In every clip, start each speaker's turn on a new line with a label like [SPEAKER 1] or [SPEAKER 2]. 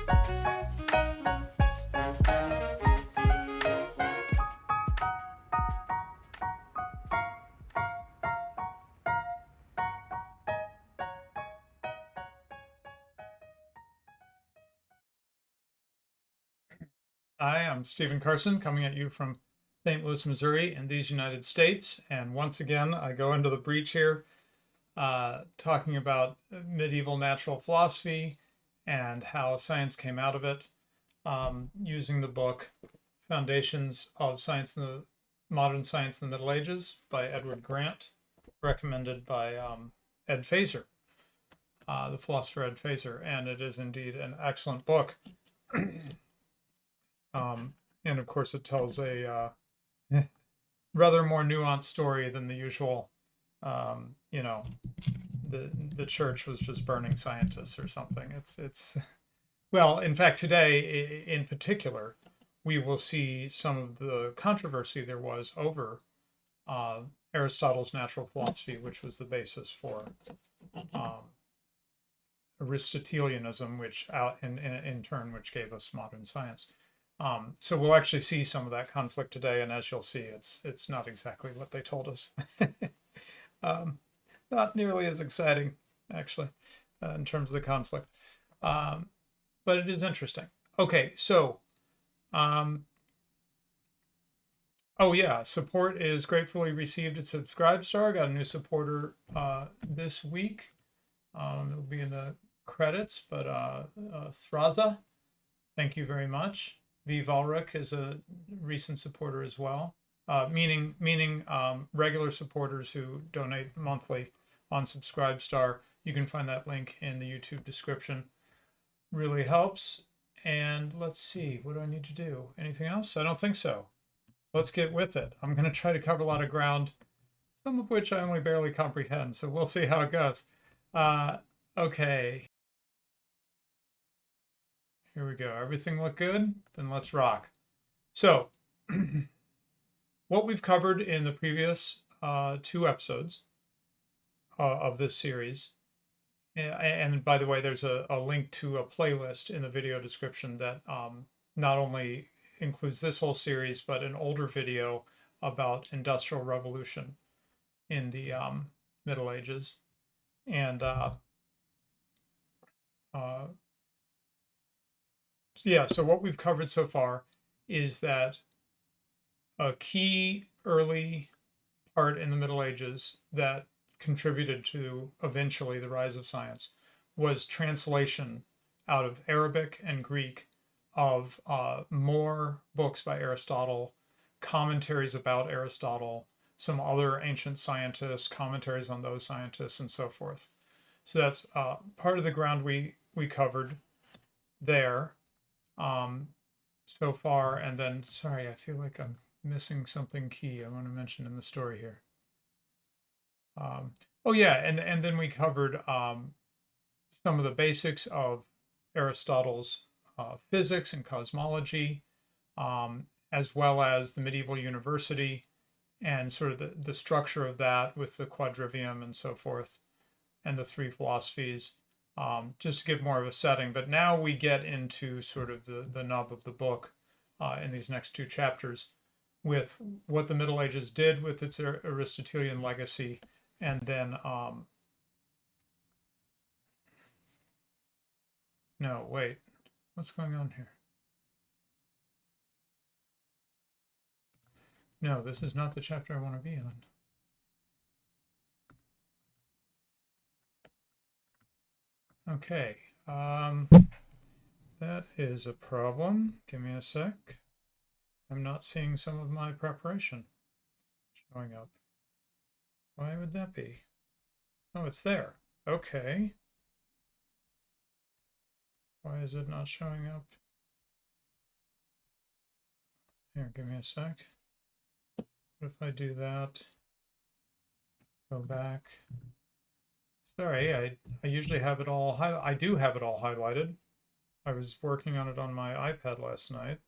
[SPEAKER 1] Hi, I'm Stephen Carson, coming at you from St. Louis, Missouri, in these United States. And once again, I go into the breach here, talking about medieval natural philosophy and how science came out of it, using the book Foundations of Science in the Modern Science in the Middle Ages by Edward Grant, recommended by Ed Feser, the philosopher Ed Feser. And it is indeed an excellent book. And of course, it tells a rather more nuanced story than the usual. You know, the church was just burning scientists or something. It's well, in fact, today in particular, we will see some of the controversy there was over Aristotle's natural philosophy, which was the basis for Aristotelianism, which in turn, which gave us modern science. So we'll actually see some of that conflict today, and as you'll see, it's not exactly what they told us. Not nearly as exciting, actually, in terms of the conflict, but it is interesting. Okay, so, oh yeah, support is gratefully received at Subscribestar. Got a new supporter this week. It'll be in the credits, but Thraza, thank you very much. V. Valric is a recent supporter as well, meaning regular supporters who donate monthly on Subscribestar. You can find that link in the YouTube description. Really helps. And let's see, what do I need to do? Anything else? I don't think so. Let's get with it. I'm going to try to cover a lot of ground, some of which I only barely comprehend, so we'll see how it goes. Okay. Here we go. Everything look good? Then let's rock. So, what we've covered in the previous 2 episodes of this series, and by the way, there's a link to a playlist in the video description that not only includes this whole series, but an older video about Industrial Revolution in the Middle Ages. And yeah, so what we've covered so far is that a key early part in the Middle Ages that contributed to eventually the rise of science was translation out of Arabic and Greek of more books by Aristotle, commentaries about Aristotle, some other ancient scientists, commentaries on those scientists, and so forth. So that's part of the ground we covered there so far. And then, sorry, I feel like I'm missing something key I want to mention in the story here. Oh yeah, and then we covered some of the basics of Aristotle's physics and cosmology, as well as the medieval university and sort of the structure of that with the quadrivium and so forth, and the 3 philosophies, just to give more of a setting. But now we get into sort of the nub of the book in these next 2 chapters, with what the Middle Ages did with its Aristotelian legacy, and then no, wait, what's going on here? No, this is not the chapter I want to be on. Okay, that is a problem. Give me a sec. I'm not seeing some of my preparation showing up. Why would that be? Oh, it's there. Okay. Why is it not showing up? Here, give me a sec. What if I do that? Go back. Sorry, I usually have it all I do have it all highlighted. I was working on it on my iPad last night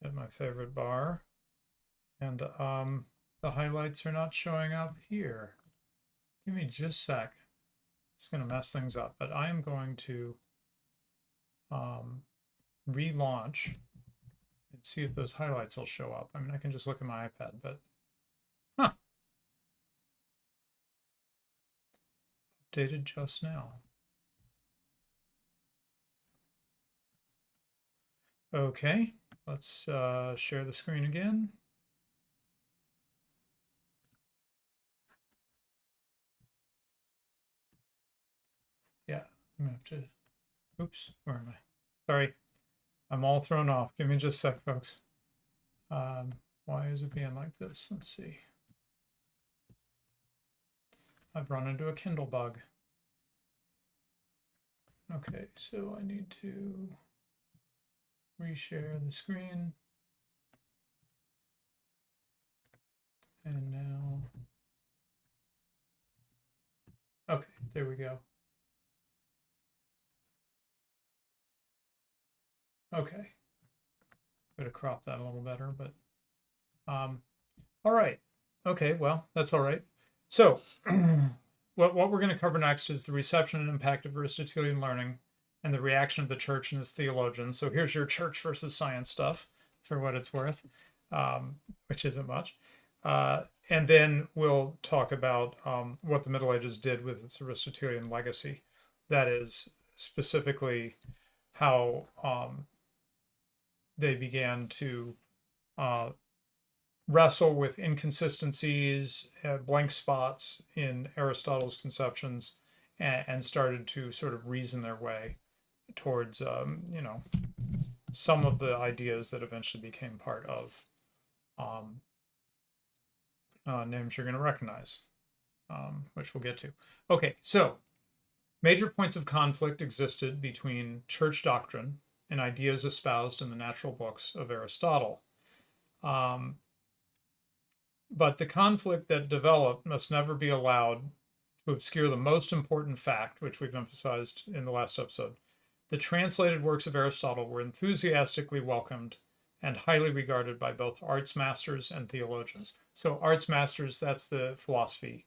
[SPEAKER 1] at my favorite bar, and the highlights are not showing up here. Give me just a sec. It's going to mess things up, but I am going to relaunch and see if those highlights will show up. I mean, I can just look at my iPad, but huh, updated just now. Okay, let's share the screen again. Yeah, I'm gonna have to, oops, where am I? Sorry, I'm all thrown off. Give me just a sec, folks. Why is it being like this? Let's see. I've run into a Kindle bug. Okay, so I need to reshare the screen. And now, okay, there we go. Okay, better crop that a little better, but all right. Okay, well, that's all right. So what we're going to cover next is the reception and impact of Aristotelian learning and the reaction of the church and its theologians. So here's your church versus science stuff for what it's worth, which isn't much. And then we'll talk about what the Middle Ages did with its Aristotelian legacy. That is specifically how they began to wrestle with inconsistencies, blank spots in Aristotle's conceptions, and started to sort of reason their way towards, you know, some of the ideas that eventually became part of names you're going to recognize, which we'll get to. Okay, so major points of conflict existed between church doctrine and ideas espoused in the natural books of Aristotle. But the conflict that developed must never be allowed to obscure the most important fact, which we've emphasized in the last episode. The translated works of Aristotle were enthusiastically welcomed and highly regarded by both arts masters and theologians. So arts masters, that's the philosophy.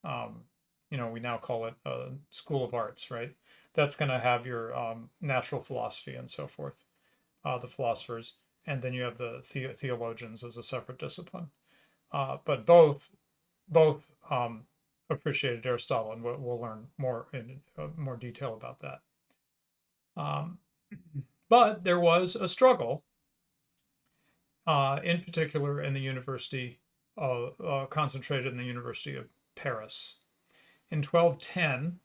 [SPEAKER 1] You know, we now call it a school of arts, right? That's going to have your natural philosophy and so forth, the philosophers. And then you have the theologians as a separate discipline. But both appreciated Aristotle, and we'll learn more in more detail about that. But there was a struggle, in particular in the University, concentrated in the University of Paris. In 1210,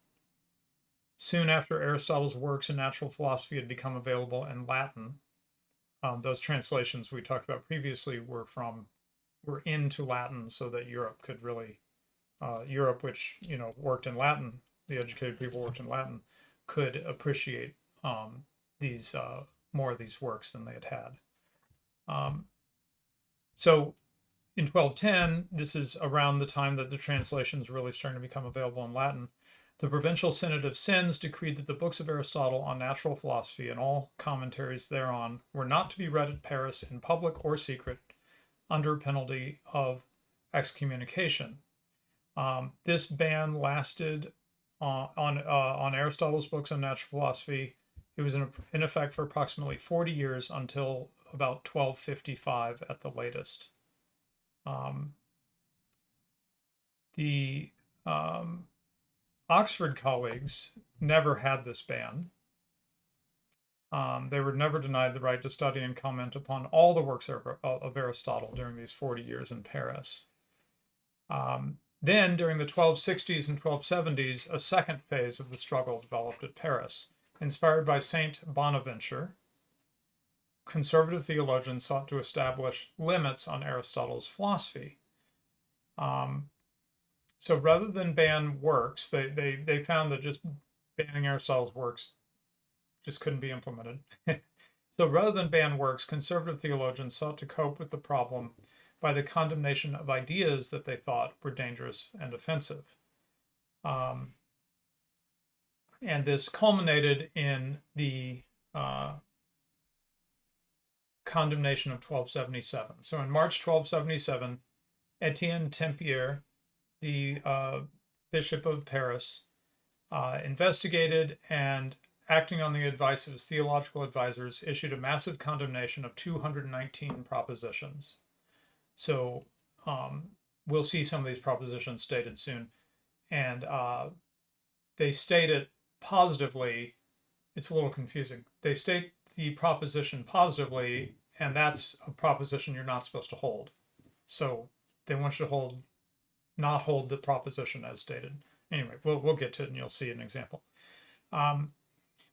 [SPEAKER 1] soon after Aristotle's works in natural philosophy had become available in Latin, those translations we talked about previously were into Latin so that Europe could really, Europe, which, you know, worked in Latin, the educated people worked in Latin, could appreciate these more of these works than they had had. So in 1210, this is around the time that the translations really starting to become available in Latin. The Provincial Synod of Sens decreed that the books of Aristotle on natural philosophy and all commentaries thereon were not to be read at Paris in public or secret, under penalty of excommunication. This ban lasted on Aristotle's books on natural philosophy. It was in effect for approximately 40 years until about 1255 at the latest. The Oxford colleagues never had this ban. They were never denied the right to study and comment upon all the works of Aristotle during these 40 years in Paris. Then, during the 1260s and 1270s, a second phase of the struggle developed at Paris. Inspired by Saint Bonaventure, conservative theologians sought to establish limits on Aristotle's philosophy. So rather than ban works, they found that just banning Aristotle's works just couldn't be implemented. So rather than ban works, conservative theologians sought to cope with the problem by the condemnation of ideas that they thought were dangerous and offensive. And this culminated in the condemnation of 1277. So in March 1277, Etienne Tempier, the Bishop of Paris, investigated and acting on the advice of his theological advisors, issued a massive condemnation of 219 propositions. So we'll see some of these propositions stated soon. And they state it positively. It's a little confusing. They state the proposition positively, and that's a proposition you're not supposed to hold. So they want you to not hold the proposition as stated. Anyway, we'll get to it and you'll see an example.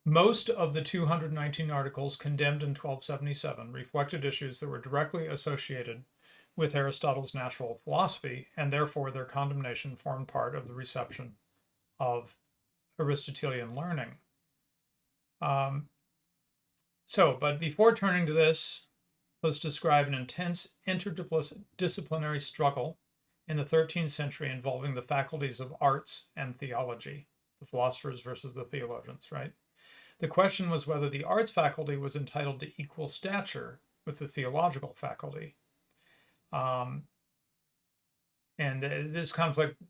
[SPEAKER 1] Most of the 219 articles condemned in 1277 reflected issues that were directly associated with Aristotle's natural philosophy, and therefore their condemnation formed part of the reception of Aristotelian learning. But before turning to this, let's describe an intense interdisciplinary struggle in the 13th century involving the faculties of arts and theology, the philosophers versus the theologians, right? The question was whether the arts faculty was entitled to equal stature with the theological faculty. And this conflict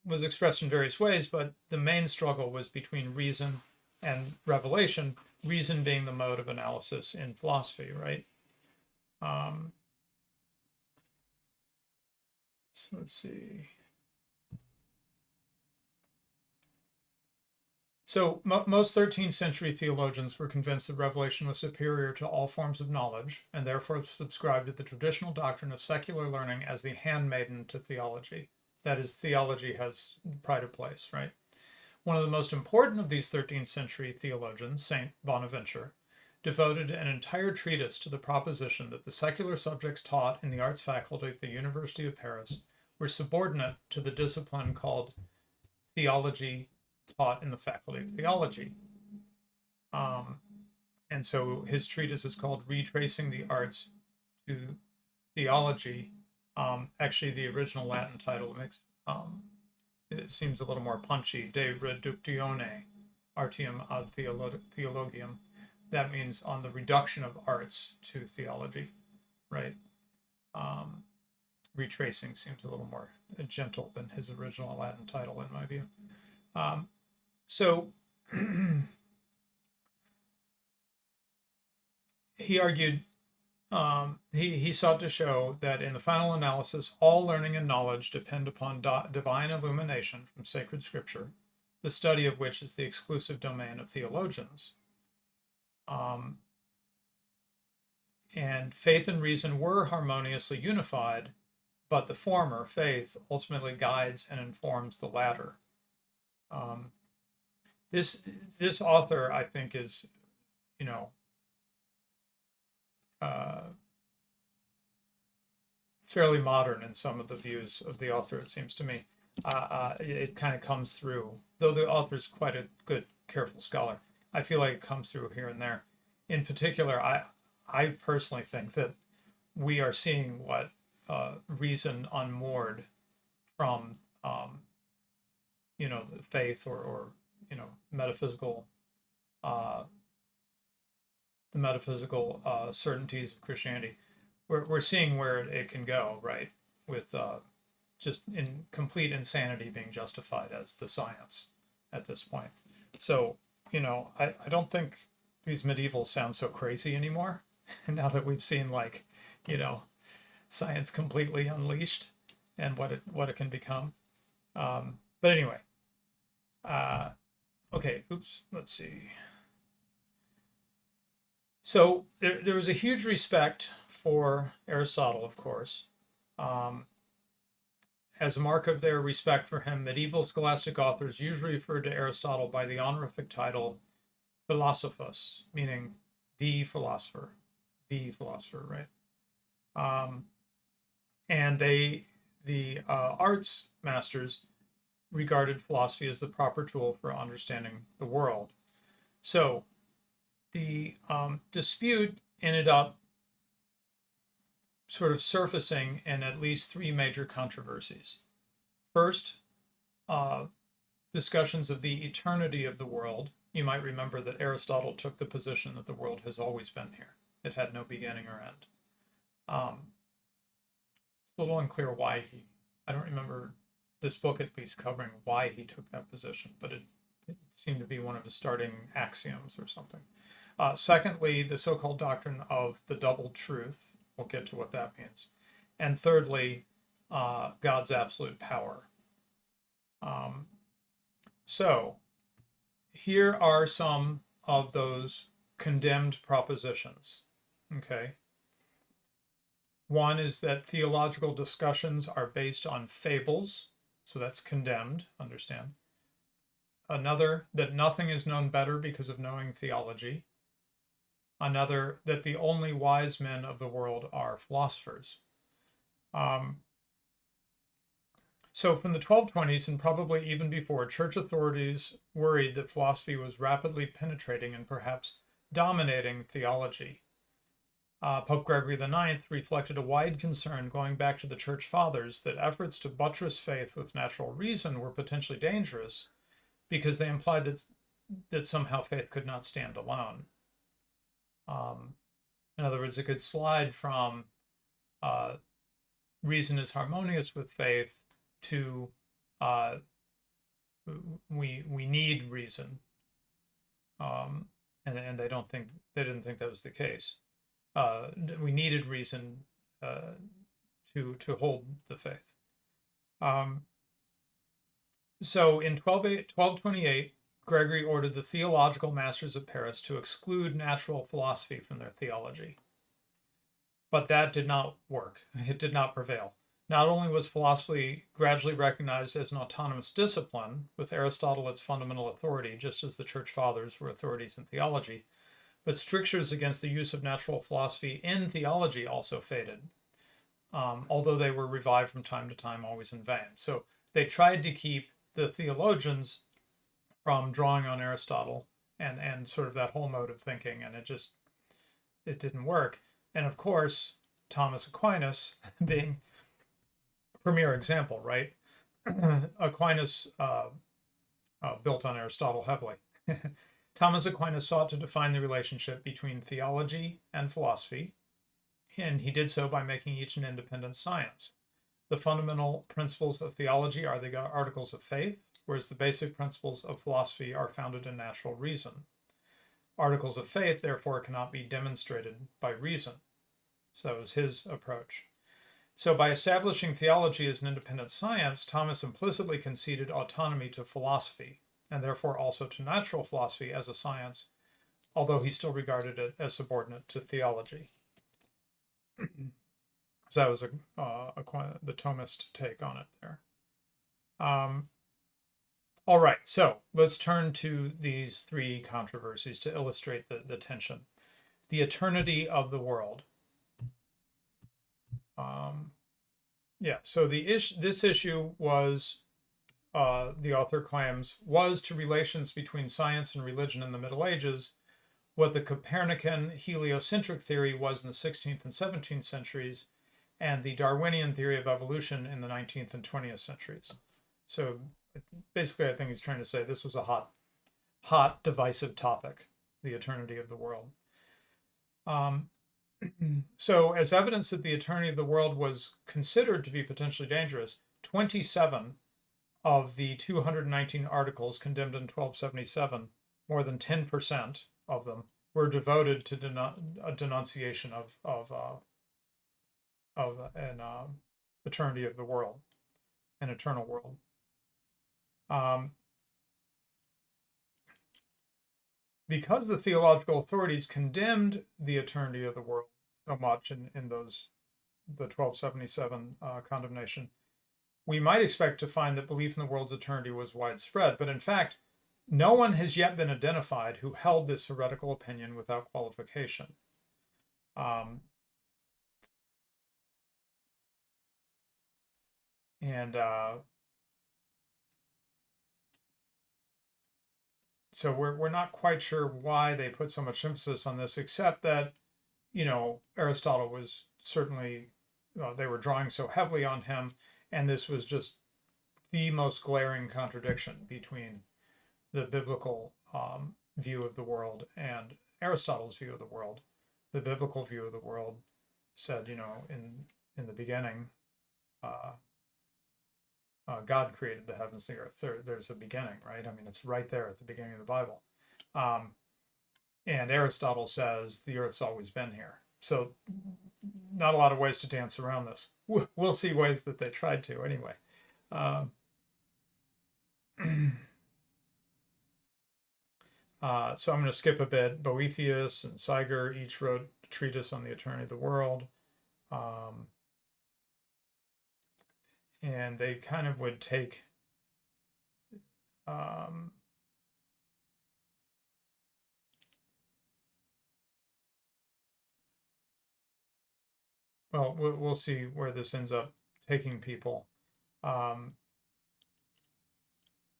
[SPEAKER 1] was expressed in various ways, but the main struggle was between reason and revelation, reason being the mode of analysis in philosophy, right? So let's see. So most 13th century theologians were convinced that revelation was superior to all forms of knowledge, and therefore subscribed to the traditional doctrine of secular learning as the handmaiden to theology. That is, theology has pride of place, right? One of the most important of these 13th century theologians, Saint Bonaventure, devoted an entire treatise to the proposition that the secular subjects taught in the arts faculty at the University of Paris were subordinate to the discipline called theology taught in the faculty of theology. And so his treatise is called Retracing the Arts to Theology. Actually, the original Latin title makes it seems a little more punchy, De Reductione Artium ad Theologium. That means on the reduction of arts to theology, right? Retracing seems a little more gentle than his original Latin title, in my view. So he argued, he sought to show that in the final analysis, all learning and knowledge depend upon divine illumination from sacred scripture, the study of which is the exclusive domain of theologians. And faith and reason were harmoniously unified, but the former, faith, ultimately guides and informs the latter. This author, I think, is, fairly modern in some of the views of the author, it seems to me. It kind of comes through, though the author's quite a good, careful scholar. I feel like it comes through here and there. In particular, I personally think that we are seeing what reason unmoored from, the faith or metaphysical, the metaphysical certainties of Christianity. We're seeing where it can go, right? With just in complete insanity being justified as the science at this point. So, I don't think these medievals sound so crazy anymore. Now that we've seen science completely unleashed and what it can become. But anyway, okay, oops, let's see. So there was a huge respect for Aristotle, of course. As a mark of their respect for him, medieval scholastic authors usually referred to Aristotle by the honorific title philosophos, meaning the philosopher, right? And the arts masters regarded philosophy as the proper tool for understanding the world. So the dispute ended up sort of surfacing in at least three major controversies. First, discussions of the eternity of the world. You might remember that Aristotle took the position that the world has always been here. It had no beginning or end. It's a little unclear why I don't remember this book at least covering why he took that position, but It seemed to be one of his starting axioms or something. Secondly, the so-called doctrine of the double truth. We'll get to what that means. And thirdly, God's absolute power. So here are some of those condemned propositions. Okay. One is that theological discussions are based on fables. So that's condemned, understand. Another, that nothing is known better because of knowing theology. Another, that the only wise men of the world are philosophers. So from the 1220s and probably even before, church authorities worried that philosophy was rapidly penetrating and perhaps dominating theology. Pope Gregory IX reflected a wide concern going back to the church fathers that efforts to buttress faith with natural reason were potentially dangerous because they implied that somehow faith could not stand alone. In other words, it could slide from reason is harmonious with faith to we need reason, and they didn't think that was the case. We needed reason to hold the faith. So in 1228, Gregory ordered the theological masters of Paris to exclude natural philosophy from their theology. But that did not work. It did not prevail. Not only was philosophy gradually recognized as an autonomous discipline, with Aristotle its fundamental authority, just as the church fathers were authorities in theology, but strictures against the use of natural philosophy in theology also faded, although they were revived from time to time, always in vain. So they tried to keep the theologians from drawing on Aristotle and sort of that whole mode of thinking, and it didn't work. And of course, Thomas Aquinas being premier example, right? Aquinas built on Aristotle heavily. Thomas Aquinas sought to define the relationship between theology and philosophy, and he did so by making each an independent science. The fundamental principles of theology are the articles of faith, whereas the basic principles of philosophy are founded in natural reason. Articles of faith, therefore, cannot be demonstrated by reason. So that was his approach. So by establishing theology as an independent science, Thomas implicitly conceded autonomy to philosophy, and therefore also to natural philosophy as a science, although he still regarded it as subordinate to theology. So that was the Thomist take on it there. All right, so let's turn to these three controversies to illustrate the tension. The eternity of the world. So this issue was, the author claims, was to relations between science and religion in the Middle Ages what the Copernican heliocentric theory was in the 16th and 17th centuries, and the Darwinian theory of evolution in the 19th and 20th centuries. So basically, I think he's trying to say this was a hot, divisive topic, the eternity of the world. So as evidence that the eternity of the world was considered to be potentially dangerous, 27 of the 219 articles condemned in 1277, more than 10% of them, were devoted to a denunciation of an eternity of the world, an eternal world. Because the theological authorities condemned the eternity of the world so much in the 1277 condemnation, we might expect to find that belief in the world's eternity was widespread. But in fact, no one has yet been identified who held this heretical opinion without qualification. So we're not quite sure why they put so much emphasis on this, except that, Aristotle was certainly, they were drawing so heavily on him, and this was just the most glaring contradiction between the biblical view of the world and Aristotle's view of the world. The biblical view of the world said, in the beginning, God created the heavens and the earth. There's a beginning, right? I mean, it's right there at the beginning of the Bible. And Aristotle says the earth's always been here. So not a lot of ways to dance around this. We'll see ways that they tried to anyway. So I'm going to skip a bit. Boethius and Siger each wrote a treatise on the eternity of the world. And they kind of would take well, we'll see where this ends up taking people.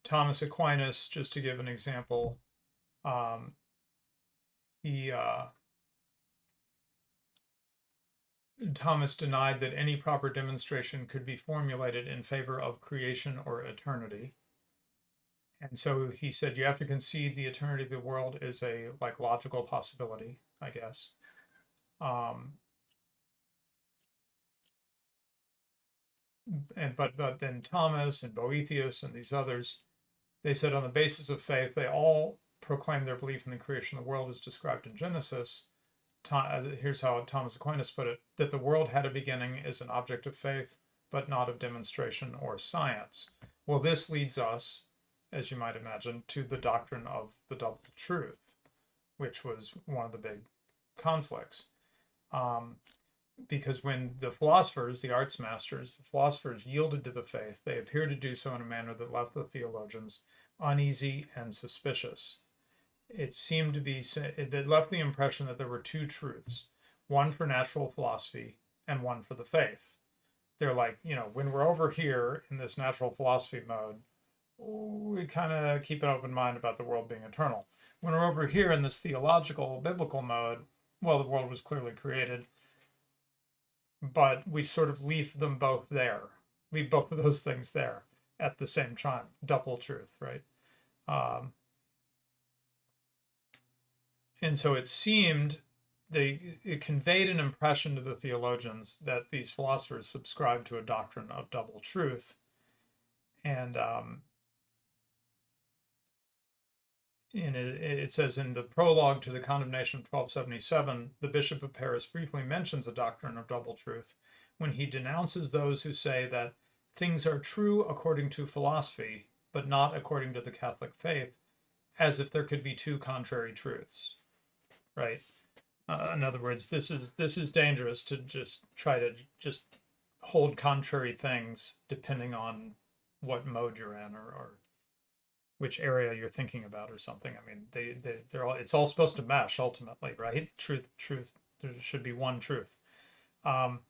[SPEAKER 1] Thomas Aquinas, just to give an example, Thomas denied that any proper demonstration could be formulated in favor of creation or eternity. And so he said you have to concede the eternity of the world is a logical possibility, I guess. But then Thomas and Boethius and these others, they said on the basis of faith, they all proclaim their belief in the creation of the world as described in Genesis. Here's how Thomas Aquinas put it, that the world had a beginning is an object of faith, but not of demonstration or science. Well, this leads us, as you might imagine, to the doctrine of the double truth, which was one of the big conflicts. Because when the philosophers, the arts masters, the philosophers yielded to the faith, they appeared to do so in a manner that left the theologians uneasy and suspicious. It seemed to be, it left the impression that there were two truths, one for natural philosophy and one for the faith. They're like, when we're over here in this natural philosophy mode, we kind of keep an open mind about the world being eternal. When we're over here in this theological, biblical mode, well, the world was clearly created, but we sort of leave them both there, leave both of those things there at the same time. Double truth, right? And so it seemed it conveyed an impression to the theologians that these philosophers subscribed to a doctrine of double truth. And it says in the prologue to the Condemnation of 1277, the Bishop of Paris briefly mentions a doctrine of double truth when he denounces those who say that things are true according to philosophy, but not according to the Catholic faith, as if there could be two contrary truths, right? In other words, this is dangerous to just try to just hold contrary things depending on what mode you're in or which area you're thinking about or something. I mean, they're all, it's all supposed to mesh ultimately, right? Truth. There should be one truth. Having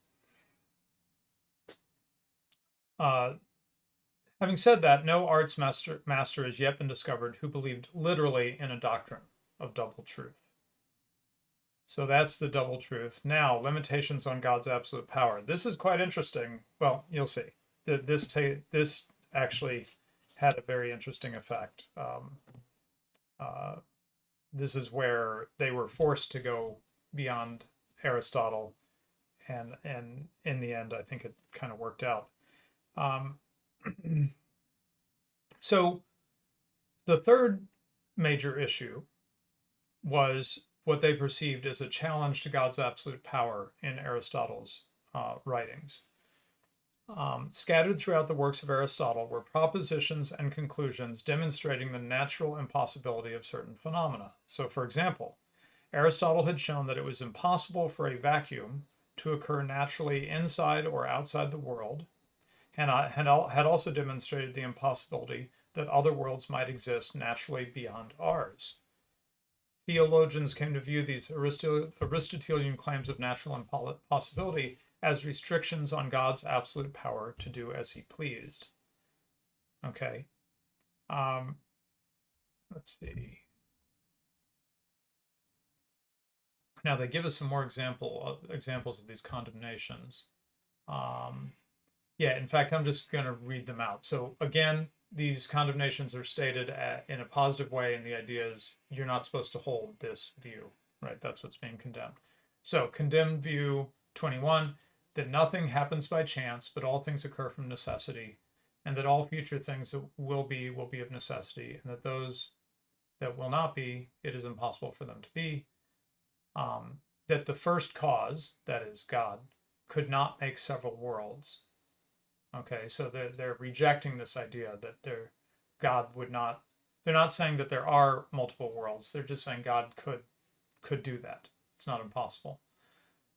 [SPEAKER 1] said that, no arts master has yet been discovered who believed literally in a doctrine of double truth. So that's the double truth. Now, limitations on God's absolute power. This is quite interesting. Well, you'll see. This actually had a very interesting effect. This is where they were forced to go beyond Aristotle, and in the end, I think it kind of worked out. So the third major issue was what they perceived as a challenge to God's absolute power in Aristotle's writings. Scattered throughout the works of Aristotle were propositions and conclusions demonstrating the natural impossibility of certain phenomena. So, for example, Aristotle had shown that it was impossible for a vacuum to occur naturally inside or outside the world, and had also demonstrated the impossibility that other worlds might exist naturally beyond ours. Theologians came to view these Aristotelian claims of natural impossibility as restrictions on God's absolute power to do as he pleased. Okay. Let's see. Now they give us some more examples of these condemnations. Yeah, in fact, I'm just going to read them out. So again, these condemnations are stated in a positive way, and the idea is you're not supposed to hold this view, right? That's what's being condemned. So condemned view 21, that nothing happens by chance, but all things occur from necessity, and that all future things that will be of necessity, and that those that will not be, it is impossible for them to be. That the first cause, that is God, could not make several worlds. Okay, so they're rejecting this idea that God would not. They're not saying that there are multiple worlds. They're just saying God could do that. It's not impossible.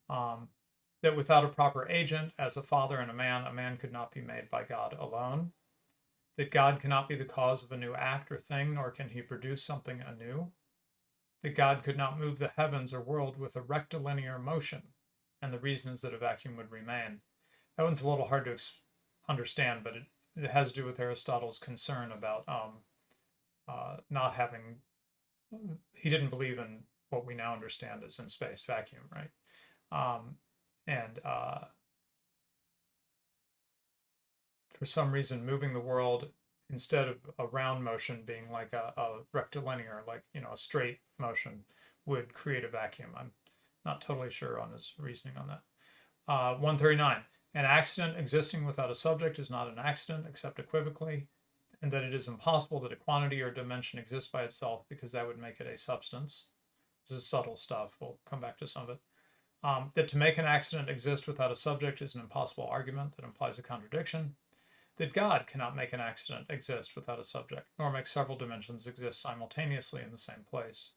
[SPEAKER 1] That without a proper agent, as a father and a man could not be made by God alone. That God cannot be the cause of a new act or thing, nor can he produce something anew. That God could not move the heavens or world with a rectilinear motion, and the reason is that a vacuum would remain. That one's a little hard to understand, but it has to do with Aristotle's concern about not having. He didn't believe in what we now understand as in space vacuum, right? And for some reason, moving the world instead of a round motion being like a rectilinear, like a straight motion, would create a vacuum. I'm not totally sure on his reasoning on that. 139. An accident existing without a subject is not an accident except equivocally, and that it is impossible that a quantity or dimension exists by itself because that would make it a substance. This is subtle stuff. We'll come back to some of it. That to make an accident exist without a subject is an impossible argument that implies a contradiction. That God cannot make an accident exist without a subject, nor make several dimensions exist simultaneously in the same place.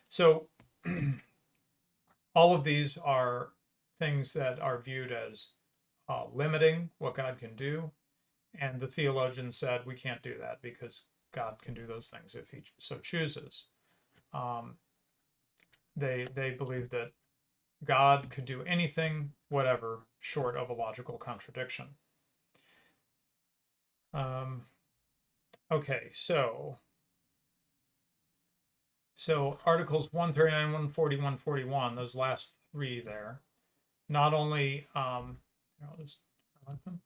[SPEAKER 1] So all of these are things that are viewed as limiting what God can do. And the theologians said we can't do that because God can do those things if he so chooses. They believe that God could do anything, whatever, short of a logical contradiction. Okay, so articles 139, 140, 141, those last three there, not only I'll just highlight them.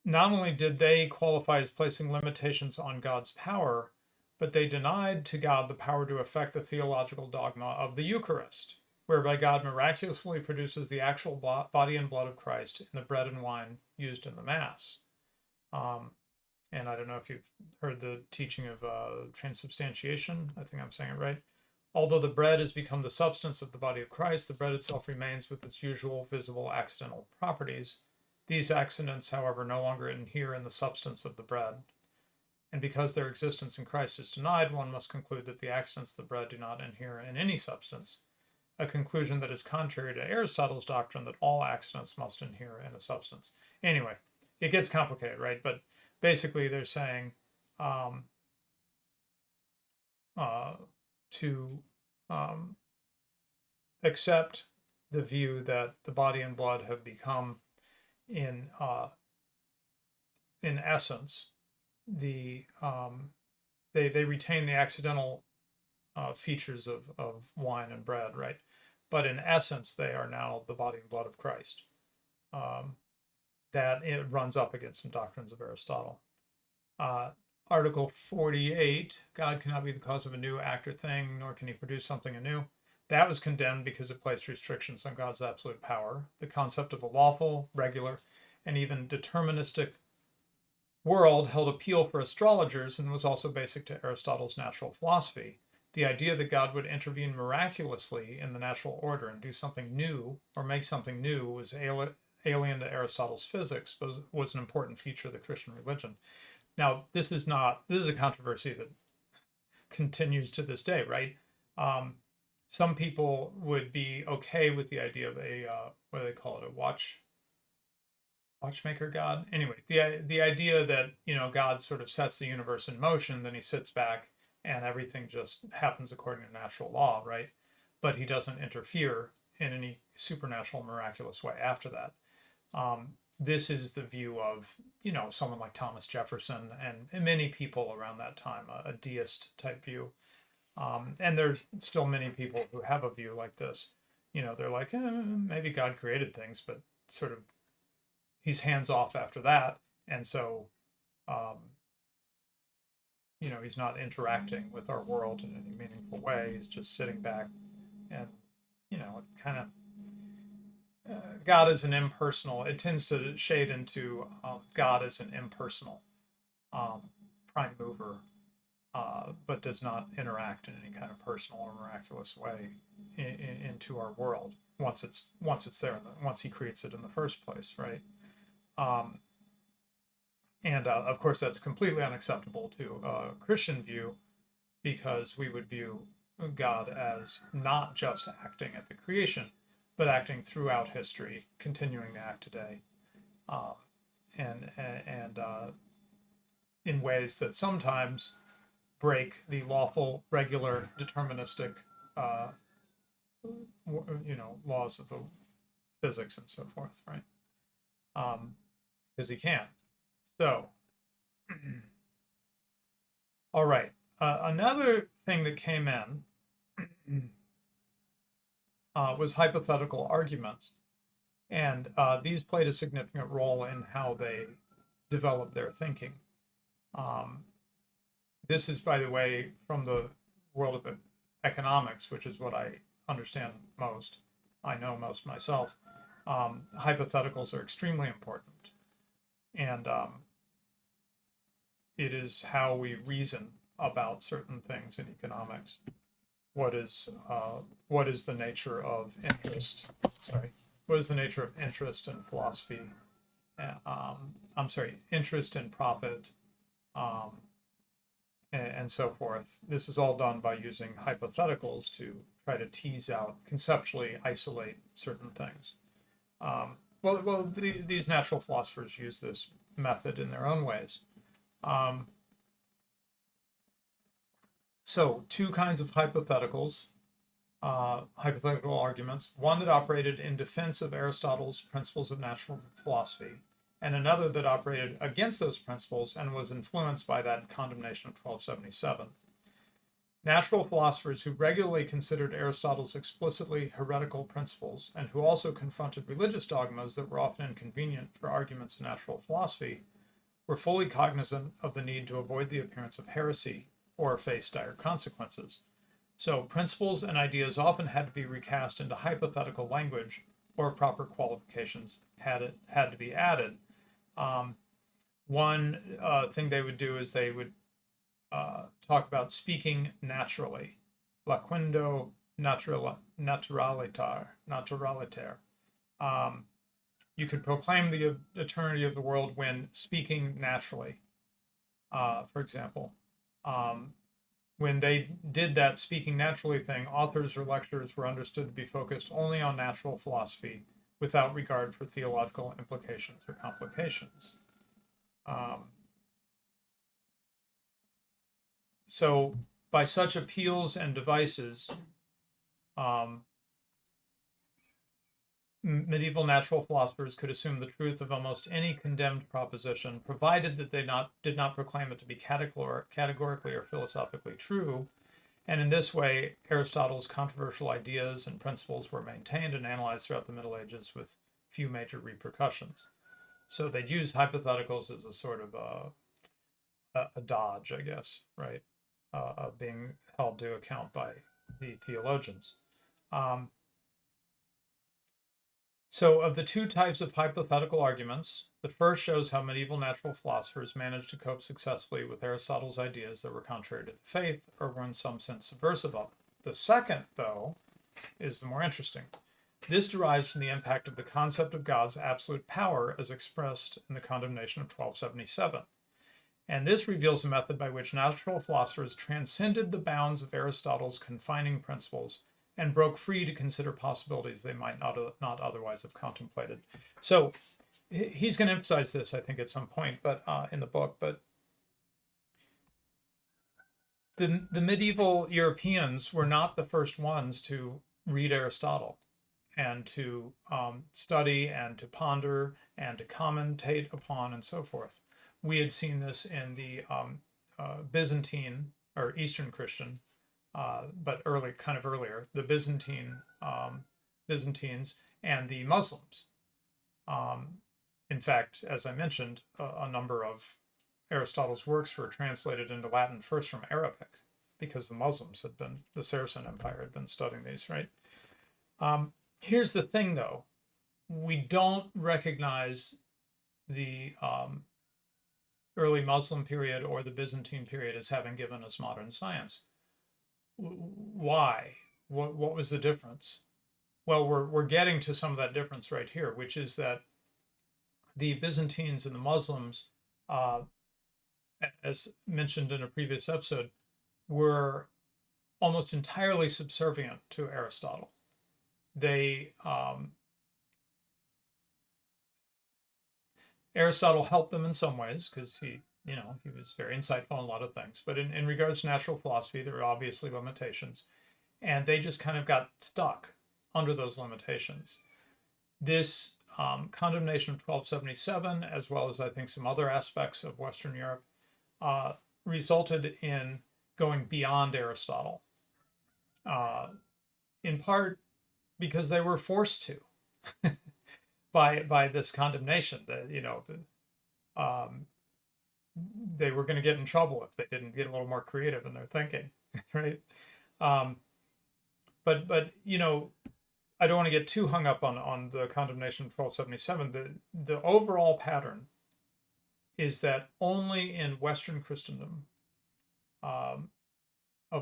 [SPEAKER 1] Not only did they qualify as placing limitations on God's power, but they denied to God the power to affect the theological dogma of the Eucharist, whereby God miraculously produces the actual body and blood of Christ in the bread and wine used in the Mass. And I don't know if you've heard the teaching of transubstantiation. I think I'm saying it right. Although the bread has become the substance of the body of Christ, the bread itself remains with its usual visible accidental properties. These accidents, however, no longer inhere in the substance of the bread. And because their existence in Christ is denied, one must conclude that the accidents of the bread do not inhere in any substance, a conclusion that is contrary to Aristotle's doctrine that all accidents must inhere in a substance. Anyway, it gets complicated, right? But basically they're saying to accept the view that the body and blood have become in essence they retain the accidental features of wine and bread, right? But in essence, they are now the body and blood of Christ. That it runs up against some doctrines of Aristotle. Article 48, God cannot be the cause of a new act or thing, nor can he produce something anew. That was condemned because it placed restrictions on God's absolute power. The concept of a lawful, regular, and even deterministic world held appeal for astrologers and was also basic to Aristotle's natural philosophy. The idea that God would intervene miraculously in the natural order and do something new or make something new was alien to Aristotle's physics, but was an important feature of the Christian religion. Now, this is a controversy that continues to this day, right? Some people would be okay with the idea of a what do they call it, a watchmaker God. Anyway, the idea that God sort of sets the universe in motion, then he sits back and everything just happens according to natural law, right? But he doesn't interfere in any supernatural, miraculous way after that. This is the view of someone like Thomas Jefferson and many people around that time, a deist type view. And there's still many people who have a view like this. They're like, maybe God created things, but sort of he's hands off after that, and so he's not interacting with our world in any meaningful way. He's just sitting back, and it kind of God is an impersonal. It tends to shade into God as an impersonal um, prime mover, but does not interact in any kind of personal or miraculous way into our world once it's there, once He creates it in the first place, right? Um, and of course, that's completely unacceptable to a Christian view, because we would view God as not just acting at the creation, but acting throughout history, continuing to act today, um, and in ways that sometimes break the lawful, regular, deterministic, uh, laws of the physics and so forth, right? Because He can. So, all right. Another thing that came in was hypothetical arguments. And these played a significant role in how they developed their thinking. This is, by the way, from the world of economics, which is what I understand most. I know most myself. Hypotheticals are extremely important. And it is how we reason about certain things in economics. What is the nature of interest? Sorry, what is the nature of interest in philosophy? I'm sorry, interest in profit, and so forth. This is all done by using hypotheticals to try to tease out, conceptually isolate certain things. These natural philosophers use this method in their own ways. So, two kinds of hypotheticals, hypothetical arguments: one that operated in defense of Aristotle's principles of natural philosophy, and another that operated against those principles and was influenced by that condemnation of 1277. Natural philosophers who regularly considered Aristotle's explicitly heretical principles, and who also confronted religious dogmas that were often inconvenient for arguments in natural philosophy, were fully cognizant of the need to avoid the appearance of heresy or face dire consequences. So principles and ideas often had to be recast into hypothetical language, or proper qualifications had to be added. One thing they would do is they would talk about speaking naturally, laquendo naturaliter. You could proclaim the eternity of the world when speaking naturally. For example, when they did that speaking naturally thing, authors or lecturers were understood to be focused only on natural philosophy, without regard for theological implications or complications. So, by such appeals and devices, medieval natural philosophers could assume the truth of almost any condemned proposition, provided that they did not proclaim it to be categorically or philosophically true. And in this way, Aristotle's controversial ideas and principles were maintained and analyzed throughout the Middle Ages with few major repercussions. So they'd use hypotheticals as a sort of a dodge, I guess, right, of being held to account by the theologians. So of the two types of hypothetical arguments, the first shows how medieval natural philosophers managed to cope successfully with Aristotle's ideas that were contrary to the faith, or were in some sense subversive of it. The second, though, is the more interesting. This derives from the impact of the concept of God's absolute power as expressed in the condemnation of 1277. And this reveals a method by which natural philosophers transcended the bounds of Aristotle's confining principles and broke free to consider possibilities they might not otherwise have contemplated. So he's going to emphasize this, I think, at some point, but in the book. But the medieval Europeans were not the first ones to read Aristotle and to study and to ponder and to commentate upon and so forth. We had seen this in the Byzantine or Eastern Christian, but earlier, the Byzantines and the Muslims. In fact, as I mentioned, a number of Aristotle's works were translated into Latin first from Arabic, because the Saracen Empire had been studying these, right? Here's the thing, though. we don't recognize the early Muslim period or the Byzantine period as having given us modern science. Why? What was the difference? Well, we're getting to some of that difference right here, which is that the Byzantines and the Muslims, as mentioned in a previous episode, were almost entirely subservient to Aristotle. They Aristotle helped them in some ways because he was very insightful on a lot of things. But in regards to natural philosophy, there were obviously limitations, and they just kind of got stuck under those limitations. This condemnation of 1277, as well as I think some other aspects of Western Europe, resulted in going beyond Aristotle, in part because they were forced to by this condemnation. That they were going to get in trouble if they didn't get a little more creative in their thinking, right? But I don't want to get too hung up on the condemnation of 1277. The overall pattern is that only in Western Christendom of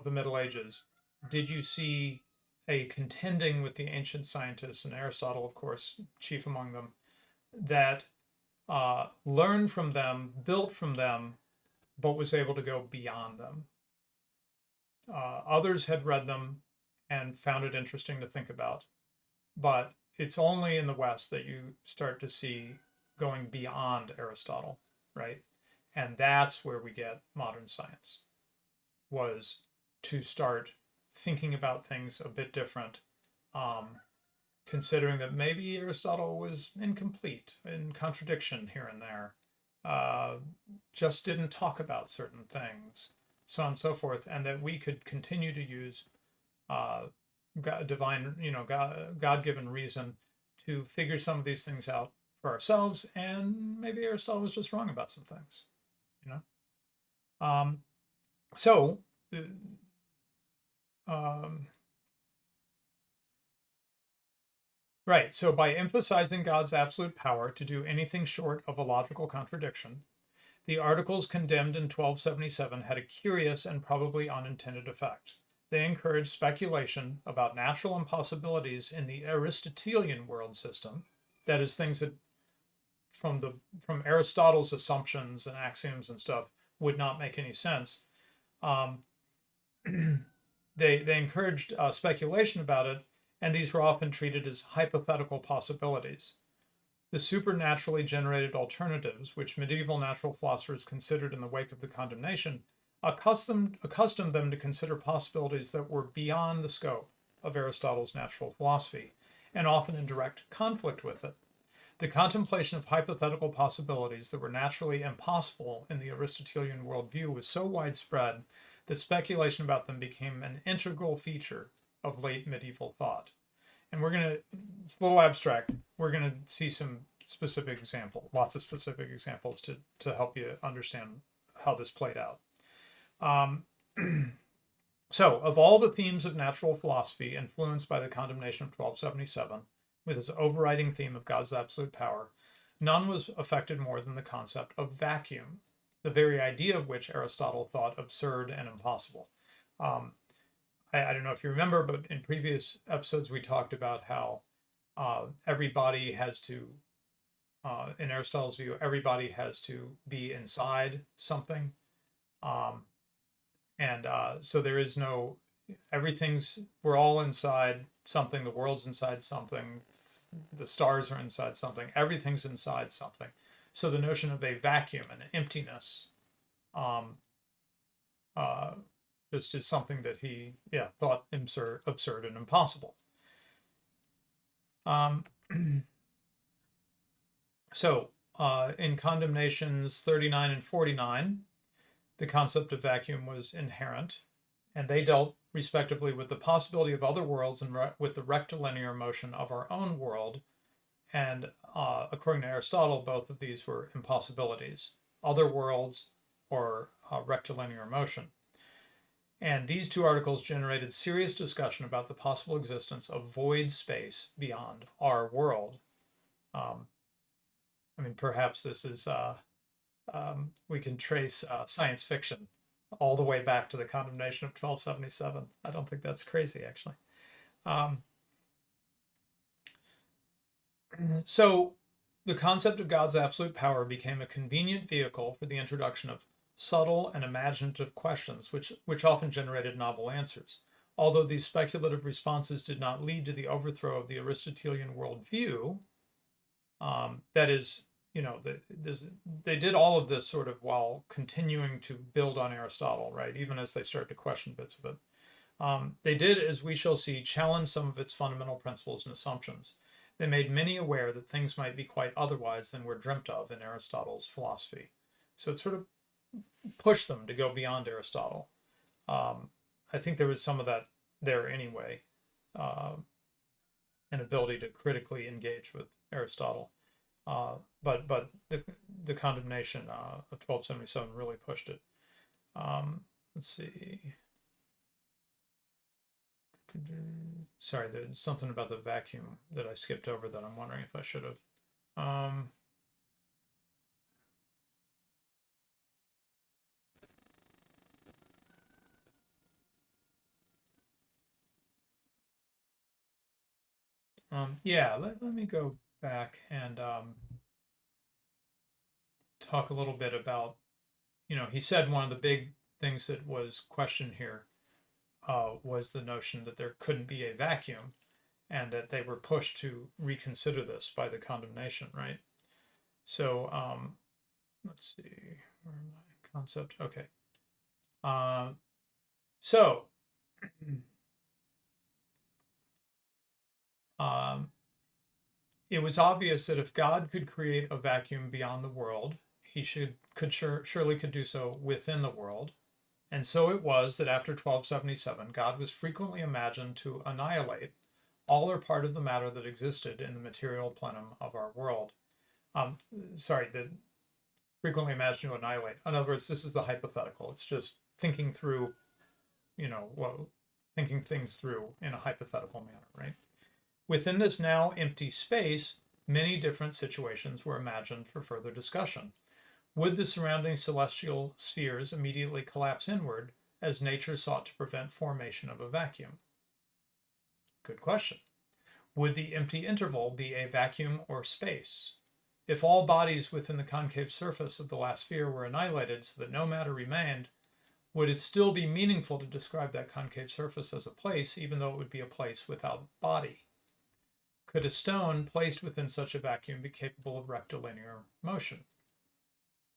[SPEAKER 1] the Middle Ages did you see a contending with the ancient scientists, and Aristotle, of course, chief among them, that learned from them, built from them, but was able to go beyond them. Others had read them and found it interesting to think about, but it's only in the West that you start to see going beyond Aristotle, right? And that's where we get modern science, was to start thinking about things a bit different, considering that maybe Aristotle was incomplete, in contradiction here and there, just didn't talk about certain things, so on and so forth, and that we could continue to use God-given reason to figure some of these things out for ourselves, and maybe Aristotle was just wrong about some things, So, right. So by emphasizing God's absolute power to do anything short of a logical contradiction, the articles condemned in 1277 had a curious and probably unintended effect. They encouraged speculation about natural impossibilities in the Aristotelian world system, that is, things that from Aristotle's assumptions and axioms and stuff would not make any sense. They encouraged speculation about it, and these were often treated as hypothetical possibilities. The supernaturally generated alternatives, which medieval natural philosophers considered in the wake of the condemnation, accustomed them to consider possibilities that were beyond the scope of Aristotle's natural philosophy, and often in direct conflict with it. The contemplation of hypothetical possibilities that were naturally impossible in the Aristotelian worldview was so widespread that speculation about them became an integral feature of late medieval thought. And it's a little abstract. We're going to see some specific examples, lots of specific examples to help you understand how this played out. So, of all the themes of natural philosophy influenced by the condemnation of 1277, with its overriding theme of God's absolute power, none was affected more than the concept of vacuum, the very idea of which Aristotle thought absurd and impossible. I don't know if you remember, but in previous episodes we talked about how every body has to, in Aristotle's view, everybody has to be inside something. So there is no, we're all inside something, the world's inside something, the stars are inside something, everything's inside something. So the notion of a vacuum and emptiness just is something that he thought absurd and impossible. So in Condemnations 39 and 49, the concept of vacuum was inherent, and they dealt respectively with the possibility of other worlds and with the rectilinear motion of our own world. And according to Aristotle, both of these were impossibilities, other worlds or rectilinear motion. And these two articles generated serious discussion about the possible existence of void space beyond our world. I mean, perhaps this is, we can trace science fiction all the way back to the condemnation of 1277. I don't think that's crazy, actually. So the concept of God's absolute power became a convenient vehicle for the introduction of subtle and imaginative questions, which often generated novel answers. Although these speculative responses did not lead to the overthrow of the Aristotelian worldview, that is, they did all of this sort of while continuing to build on Aristotle, right? Even as they start to question bits of it. They did, as we shall see, challenge some of its fundamental principles and assumptions. They made many aware that things might be quite otherwise than were dreamt of in Aristotle's philosophy. So it sort of pushed them to go beyond Aristotle. I think there was some of that there anyway, an ability to critically engage with Aristotle. But the condemnation of 1277 really pushed it. Let's see. Sorry, there's something about the vacuum that I skipped over that I'm wondering if I should have. Yeah, let me go back and talk a little bit about, he said one of the big things that was questioned here was the notion that there couldn't be a vacuum, and that they were pushed to reconsider this by the condemnation, right? So let's see, where am I? Concept, okay. So it was obvious that if God could create a vacuum beyond the world, he surely could do so within the world. And so it was that after 1277, God was frequently imagined to annihilate all or part of the matter that existed in the material plenum of our world. The frequently imagined to annihilate. In other words, this is the hypothetical. It's just thinking through, thinking things through in a hypothetical manner, right? Within this now empty space, many different situations were imagined for further discussion. Would the surrounding celestial spheres immediately collapse inward as nature sought to prevent formation of a vacuum? Good question. Would the empty interval be a vacuum or space? If all bodies within the concave surface of the last sphere were annihilated so that no matter remained, would it still be meaningful to describe that concave surface as a place, even though it would be a place without body? Could a stone placed within such a vacuum be capable of rectilinear motion?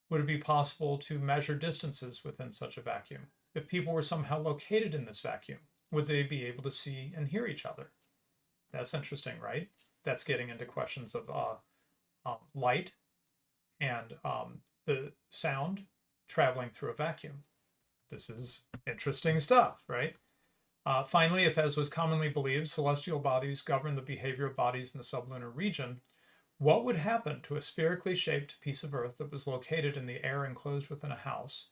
[SPEAKER 1] Would it be possible to measure distances within such a vacuum? If people were somehow located in this vacuum, would they be able to see and hear each other? That's interesting, right? That's getting into questions of light and the sound traveling through a vacuum. This is interesting stuff, right? Finally, if, as was commonly believed, celestial bodies govern the behavior of bodies in the sublunar region, what would happen to a spherically shaped piece of earth that was located in the air enclosed within a house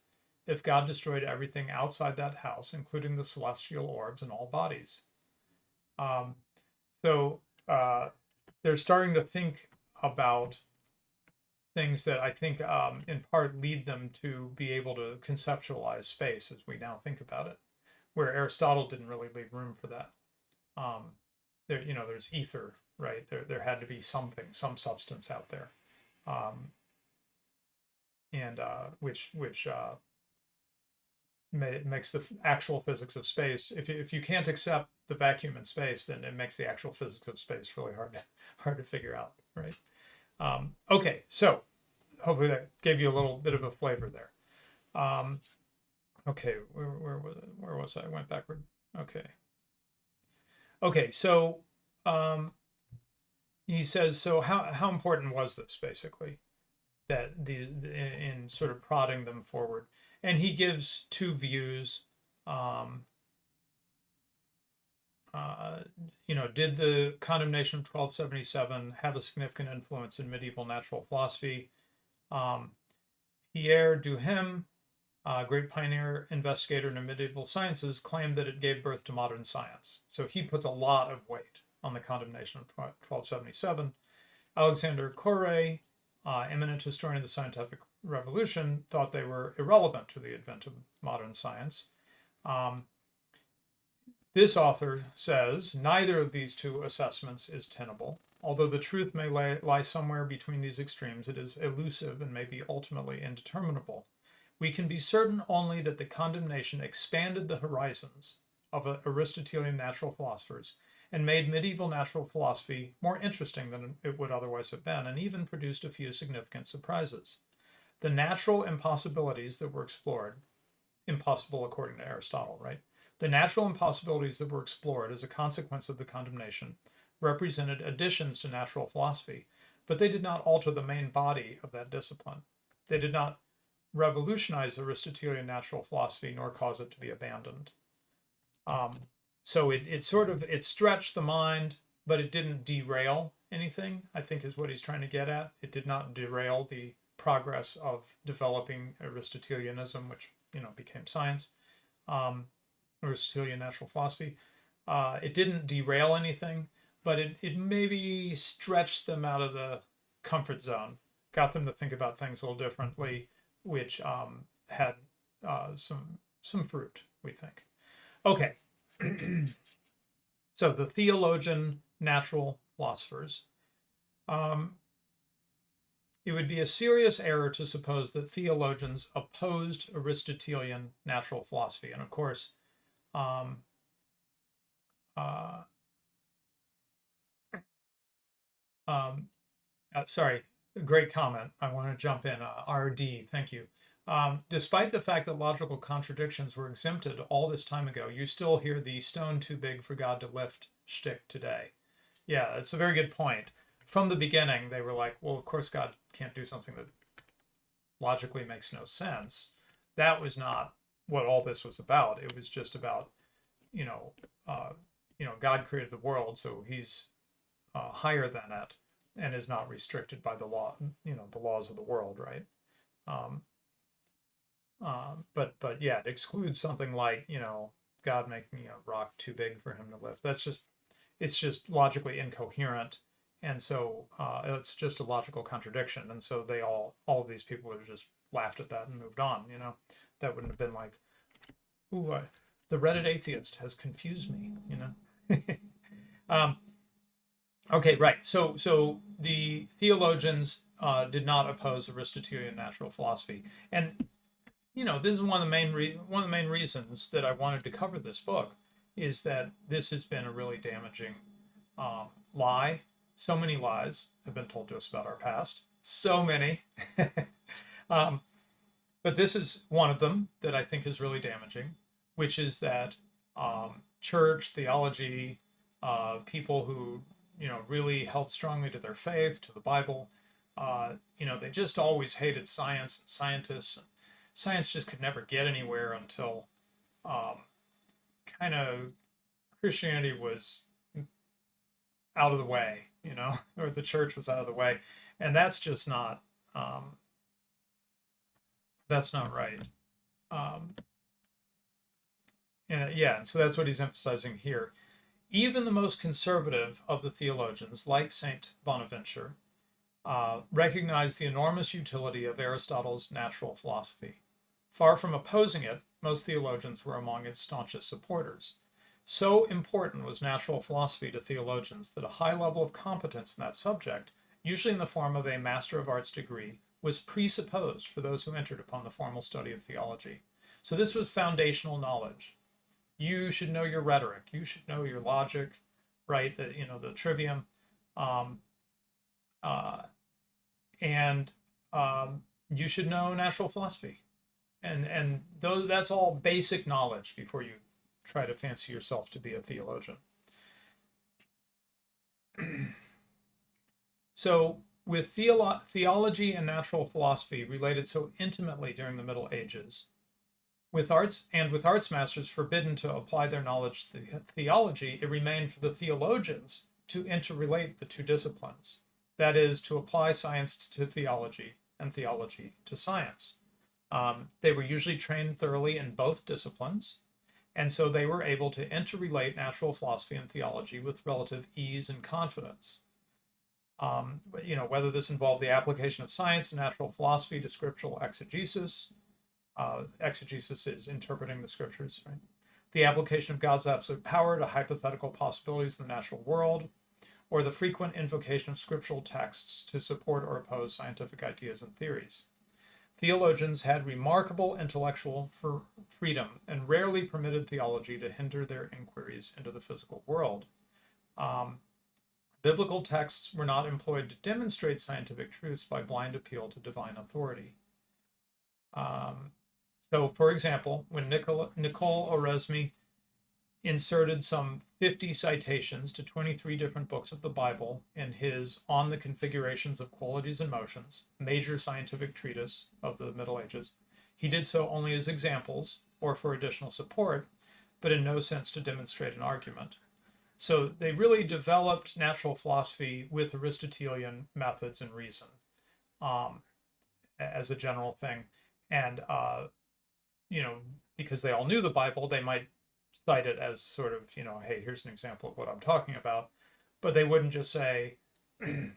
[SPEAKER 1] if God destroyed everything outside that house, including the celestial orbs and all bodies? So they're starting to think about things that I think in part lead them to be able to conceptualize space as we now think about it, where Aristotle didn't really leave room for that. There's ether, right? There had to be something, some substance out there, and which makes the actual physics of space. If you can't accept the vacuum in space, then it makes the actual physics of space really hard to figure out, right? Okay, so hopefully that gave you a little bit of a flavor there. Okay, where was it? Where was I? I went backward. Okay, so he says, so how important was this, basically, that in sort of prodding them forward? And he gives two views. Did the condemnation of 1277 have a significant influence in medieval natural philosophy? Pierre Duhem, a great pioneer investigator in the medieval sciences, claimed that it gave birth to modern science. So he puts a lot of weight on the condemnation of 1277. Alexander Corre, eminent historian of the scientific revolution, thought they were irrelevant to the advent of modern science. This author says neither of these two assessments is tenable. Although the truth may lie somewhere between these extremes, it is elusive and may be ultimately indeterminable. We can be certain only that the condemnation expanded the horizons of Aristotelian natural philosophers and made medieval natural philosophy more interesting than it would otherwise have been, and even produced a few significant surprises. The natural impossibilities that were explored, impossible according to Aristotle, right? The natural impossibilities that were explored as a consequence of the condemnation represented additions to natural philosophy, but they did not alter the main body of that discipline. They did not revolutionize Aristotelian natural philosophy nor cause it to be abandoned. So it stretched the mind, but it didn't derail anything, I think is what he's trying to get at. It did not derail the progress of developing Aristotelianism, which became science, Aristotelian natural philosophy. It didn't derail anything, but it maybe stretched them out of the comfort zone, got them to think about things a little differently, which had some fruit, we think. Okay. So the theologian natural philosophers. It would be a serious error to suppose that theologians opposed Aristotelian natural philosophy. And of course, sorry, great comment. I want to jump in. RD, thank you. Despite the fact that logical contradictions were exempted all this time ago, you still hear the stone too big for God to lift shtick today. Yeah, that's a very good point. From the beginning, they were like, well, of course God can't do something that logically makes no sense. That was not what all this was about. It was just about, God created the world, so he's higher than it and is not restricted by the law, the laws of the world, right? But yeah, it excludes something like, God making a rock too big for him to lift. It's just logically incoherent. And so it's just a logical contradiction. And so all of these people would have just laughed at that and moved on, That wouldn't have been like, ooh, the Reddit atheist has confused me, Okay, right. So the theologians did not oppose Aristotelian natural philosophy. And this is one of the main reasons that I wanted to cover this book is that this has been a really damaging lie. So many lies have been told to us about our past. So many. But this is one of them that I think is really damaging, which is that church theology, people who really held strongly to their faith, to the Bible, they just always hated science and scientists. Science just could never get anywhere until kind of Christianity was out of the way, or the church was out of the way, and that's just not right. And so that's what he's emphasizing here. Even the most conservative of the theologians, like Saint Bonaventure, recognize the enormous utility of Aristotle's natural philosophy. Far from opposing it, most theologians were among its staunchest supporters. So important was natural philosophy to theologians that a high level of competence in that subject, usually in the form of a Master of Arts degree, was presupposed for those who entered upon the formal study of theology. So this was foundational knowledge. You should know your rhetoric. You should know your logic, right? The trivium, and you should know natural philosophy, and that's all basic knowledge before you try to fancy yourself to be a theologian. So, with theology and natural philosophy related so intimately during the Middle Ages, with arts masters forbidden to apply their knowledge to theology, it remained for the theologians to interrelate the two disciplines. That is, to apply science to theology and theology to science. They were usually trained thoroughly in both disciplines, and so they were able to interrelate natural philosophy and theology with relative ease and confidence. Whether this involved the application of science and natural philosophy to scriptural exegesis. Exegesis is interpreting the scriptures, right? The application of God's absolute power to hypothetical possibilities in the natural world, or the frequent invocation of scriptural texts to support or oppose scientific ideas and theories. Theologians had remarkable intellectual freedom and rarely permitted theology to hinder their inquiries into the physical world. Biblical texts were not employed to demonstrate scientific truths by blind appeal to divine authority. So, for example, when Nicole Oresme inserted some 50 citations to 23 different books of the Bible in his On the Configurations of Qualities and Motions, major scientific treatise of the Middle Ages, he did so only as examples or for additional support, but in no sense to demonstrate an argument. So they really developed natural philosophy with Aristotelian methods and reason as a general thing. And, because they all knew the Bible, they might cite it as sort of, hey, here's an example of what I'm talking about. But they wouldn't just say, in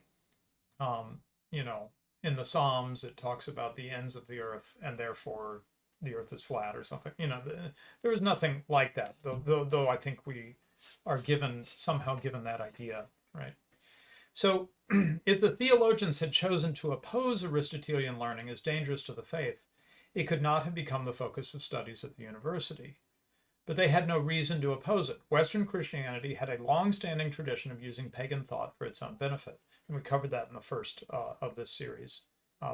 [SPEAKER 1] the Psalms, it talks about the ends of the earth and therefore the earth is flat or something. There was nothing like that, though I think we are somehow given that idea, right? So if the theologians had chosen to oppose Aristotelian learning as dangerous to the faith, it could not have become the focus of studies at the university. But they had no reason to oppose it. Western Christianity had a long-standing tradition of using pagan thought for its own benefit. And we covered that in the first of this series,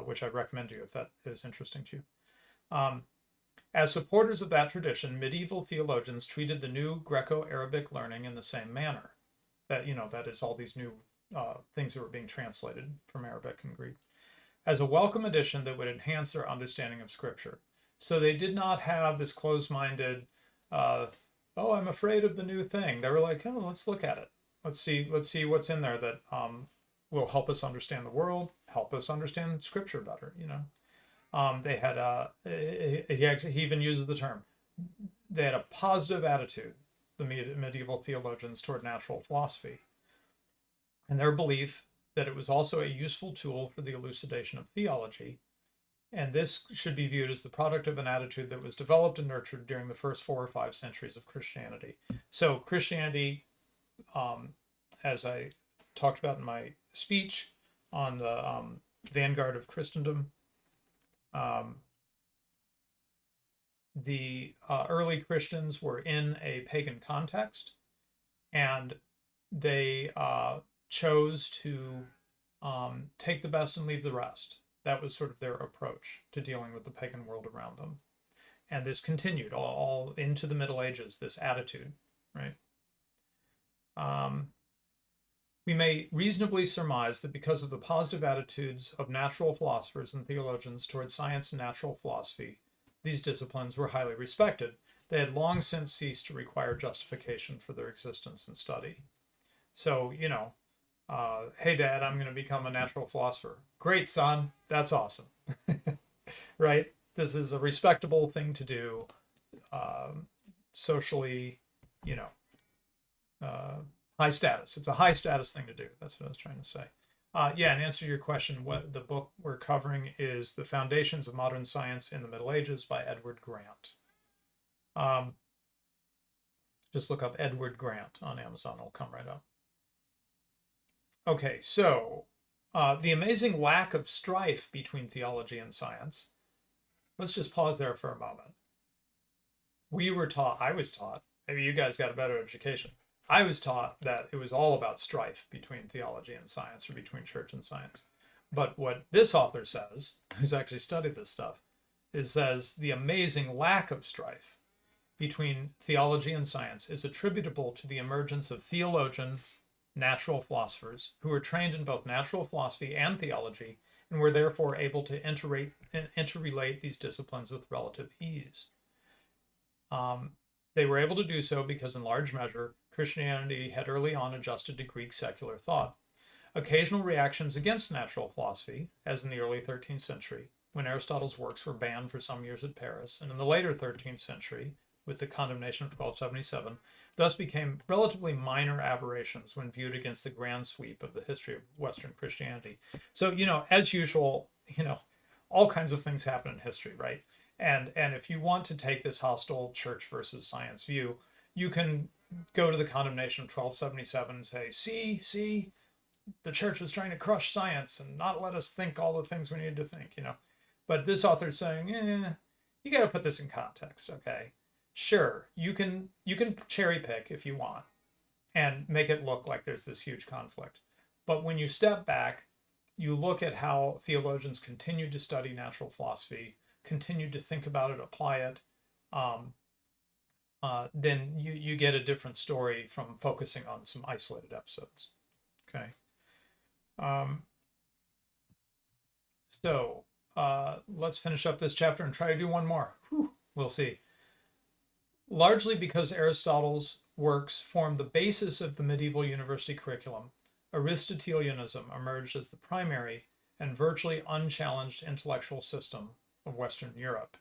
[SPEAKER 1] which I recommend to you if that is interesting to you. As supporters of that tradition, medieval theologians treated the new Greco-Arabic learning in the same manner. That is all these new things that were being translated from Arabic and Greek, as a welcome addition that would enhance their understanding of Scripture. So they did not have this closed-minded, I'm afraid of the new thing. They were like, oh, let's look at it. Let's see what's in there that will help us understand the world, help us understand Scripture better. They had he even uses the term. They had a positive attitude, the medieval theologians, toward natural philosophy, and their belief that it was also a useful tool for the elucidation of theology. And this should be viewed as the product of an attitude that was developed and nurtured during the first 4 or 5 centuries of Christianity. So Christianity, as I talked about in my speech on the vanguard of Christendom, the early Christians were in a pagan context, and they chose to take the best and leave the rest. That was sort of their approach to dealing with the pagan world around them. And this continued all into the Middle Ages, this attitude, right? We may reasonably surmise that because of the positive attitudes of natural philosophers and theologians towards science and natural philosophy, these disciplines were highly respected. They had long since ceased to require justification for their existence and study. So, hey, Dad, I'm going to become a natural philosopher. Great, son. That's awesome. Right? This is a respectable thing to do, socially, high status. It's a high status thing to do. That's what I was trying to say. And answer to your question, what the book we're covering is The Foundations of Modern Science in the Middle Ages by Edward Grant. Just look up Edward Grant on Amazon. It'll come right up. Okay, so the amazing lack of strife between theology and science. Let's just pause there for a moment. I was taught, maybe you guys got a better education. I was taught that it was all about strife between theology and science, or between church and science. But what this author says, who's actually studied this stuff, says the amazing lack of strife between theology and science is attributable to the emergence of theologian natural philosophers who were trained in both natural philosophy and theology and were therefore able to interrelate these disciplines with relative ease. They were able to do so because, in large measure, Christianity had early on adjusted to Greek secular thought. Occasional reactions against natural philosophy, as in the early 13th century, when Aristotle's works were banned for some years at Paris, and in the later 13th century, with the condemnation of 1277, thus became relatively minor aberrations when viewed against the grand sweep of the history of Western Christianity. So, as usual, all kinds of things happen in history, right? And if you want to take this hostile church versus science view, you can go to the condemnation of 1277 and say, see, the church was trying to crush science and not let us think all the things we needed to think, But this author's saying, you got to put this in context, okay? Sure, you can cherry pick if you want and make it look like there's this huge conflict. But when you step back, you look at how theologians continued to study natural philosophy, continued to think about it, apply it, then you get a different story from focusing on some isolated episodes. Okay. So let's finish up this chapter and try to do one more. Whew, we'll see. Largely because Aristotle's works formed the basis of the medieval university curriculum, Aristotelianism emerged as the primary and virtually unchallenged intellectual system of Western Europe.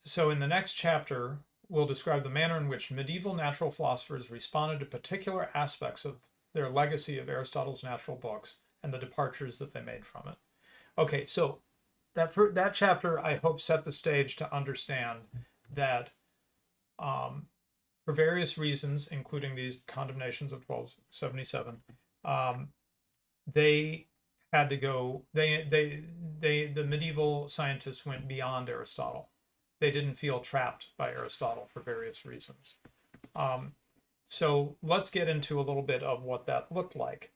[SPEAKER 1] So in the next chapter, we'll describe the manner in which medieval natural philosophers responded to particular aspects of their legacy of Aristotle's natural books and the departures that they made from it. Okay, so that chapter, I hope, set the stage to understand that for various reasons, including these condemnations of 1277, they had to go. The medieval scientists went beyond Aristotle. They didn't feel trapped by Aristotle for various reasons. So let's get into a little bit of what that looked like.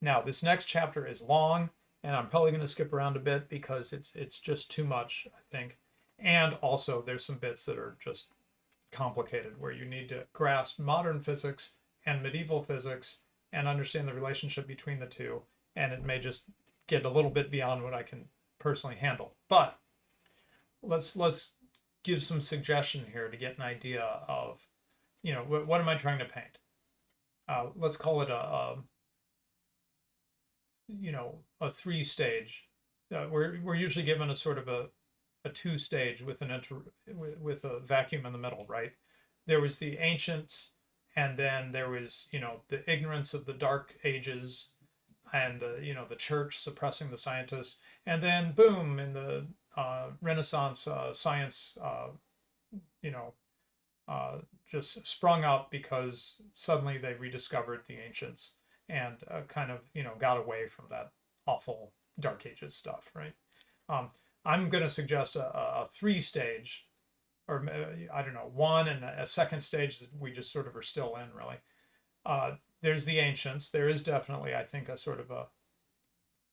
[SPEAKER 1] Now, this next chapter is long, and I'm probably going to skip around a bit because it's just too much, I think. And also, there's some bits that are just complicated where you need to grasp modern physics and medieval physics and understand the relationship between the two. And it may just get a little bit beyond what I can personally handle. But let's give some suggestion here to get an idea of, what am I trying to paint? Let's call it a 3-stage. We're usually given a sort of a 2-stage with with a vacuum in the middle, right? There was the ancients, and then there was the ignorance of the Dark Ages, and the church suppressing the scientists, and then boom, in the Renaissance, science just sprung up because suddenly they rediscovered the ancients and kind of got away from that awful Dark Ages stuff, right? I'm going to suggest a 3-stage, or I don't know, one and a second stage that we just sort of are still in, really. There's the ancients. There is definitely, I think, a sort of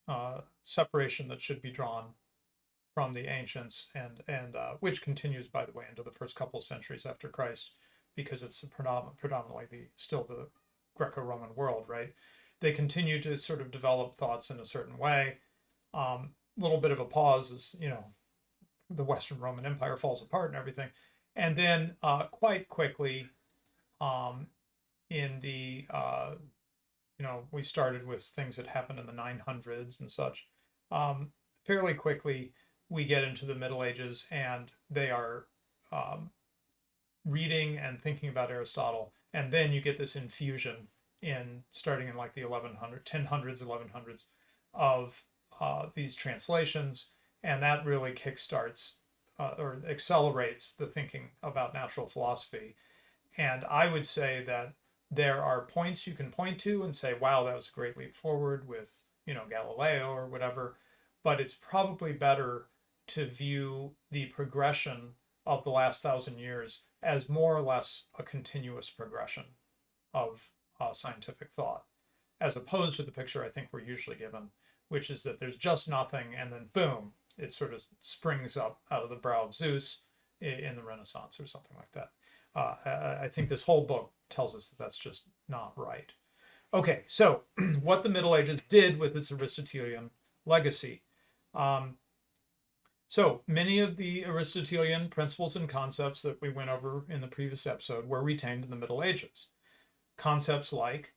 [SPEAKER 1] a separation that should be drawn from the ancients, and which continues, by the way, into the first couple centuries after Christ, because it's predominantly still the Greco-Roman world, right? They continue to sort of develop thoughts in a certain way. Little bit of a pause as the Western Roman Empire falls apart and everything, and then quite quickly, in the we started with things that happened in the 900s and such. Fairly quickly, we get into the Middle Ages, and they are reading and thinking about Aristotle, and then you get this infusion starting in like the 1000s, 1100s of these translations, and that really kickstarts or accelerates the thinking about natural philosophy. And I would say that there are points you can point to and say, wow, that was a great leap forward with Galileo or whatever, but it's probably better to view the progression of the last 1,000 years as more or less a continuous progression of scientific thought, as opposed to the picture I think we're usually given, which is that there's just nothing, and then boom, it sort of springs up out of the brow of Zeus in the Renaissance or something like that. I think this whole book tells us that that's just not right. Okay, so what the Middle Ages did with its Aristotelian legacy. So many of the Aristotelian principles and concepts that we went over in the previous episode were retained in the Middle Ages. Concepts like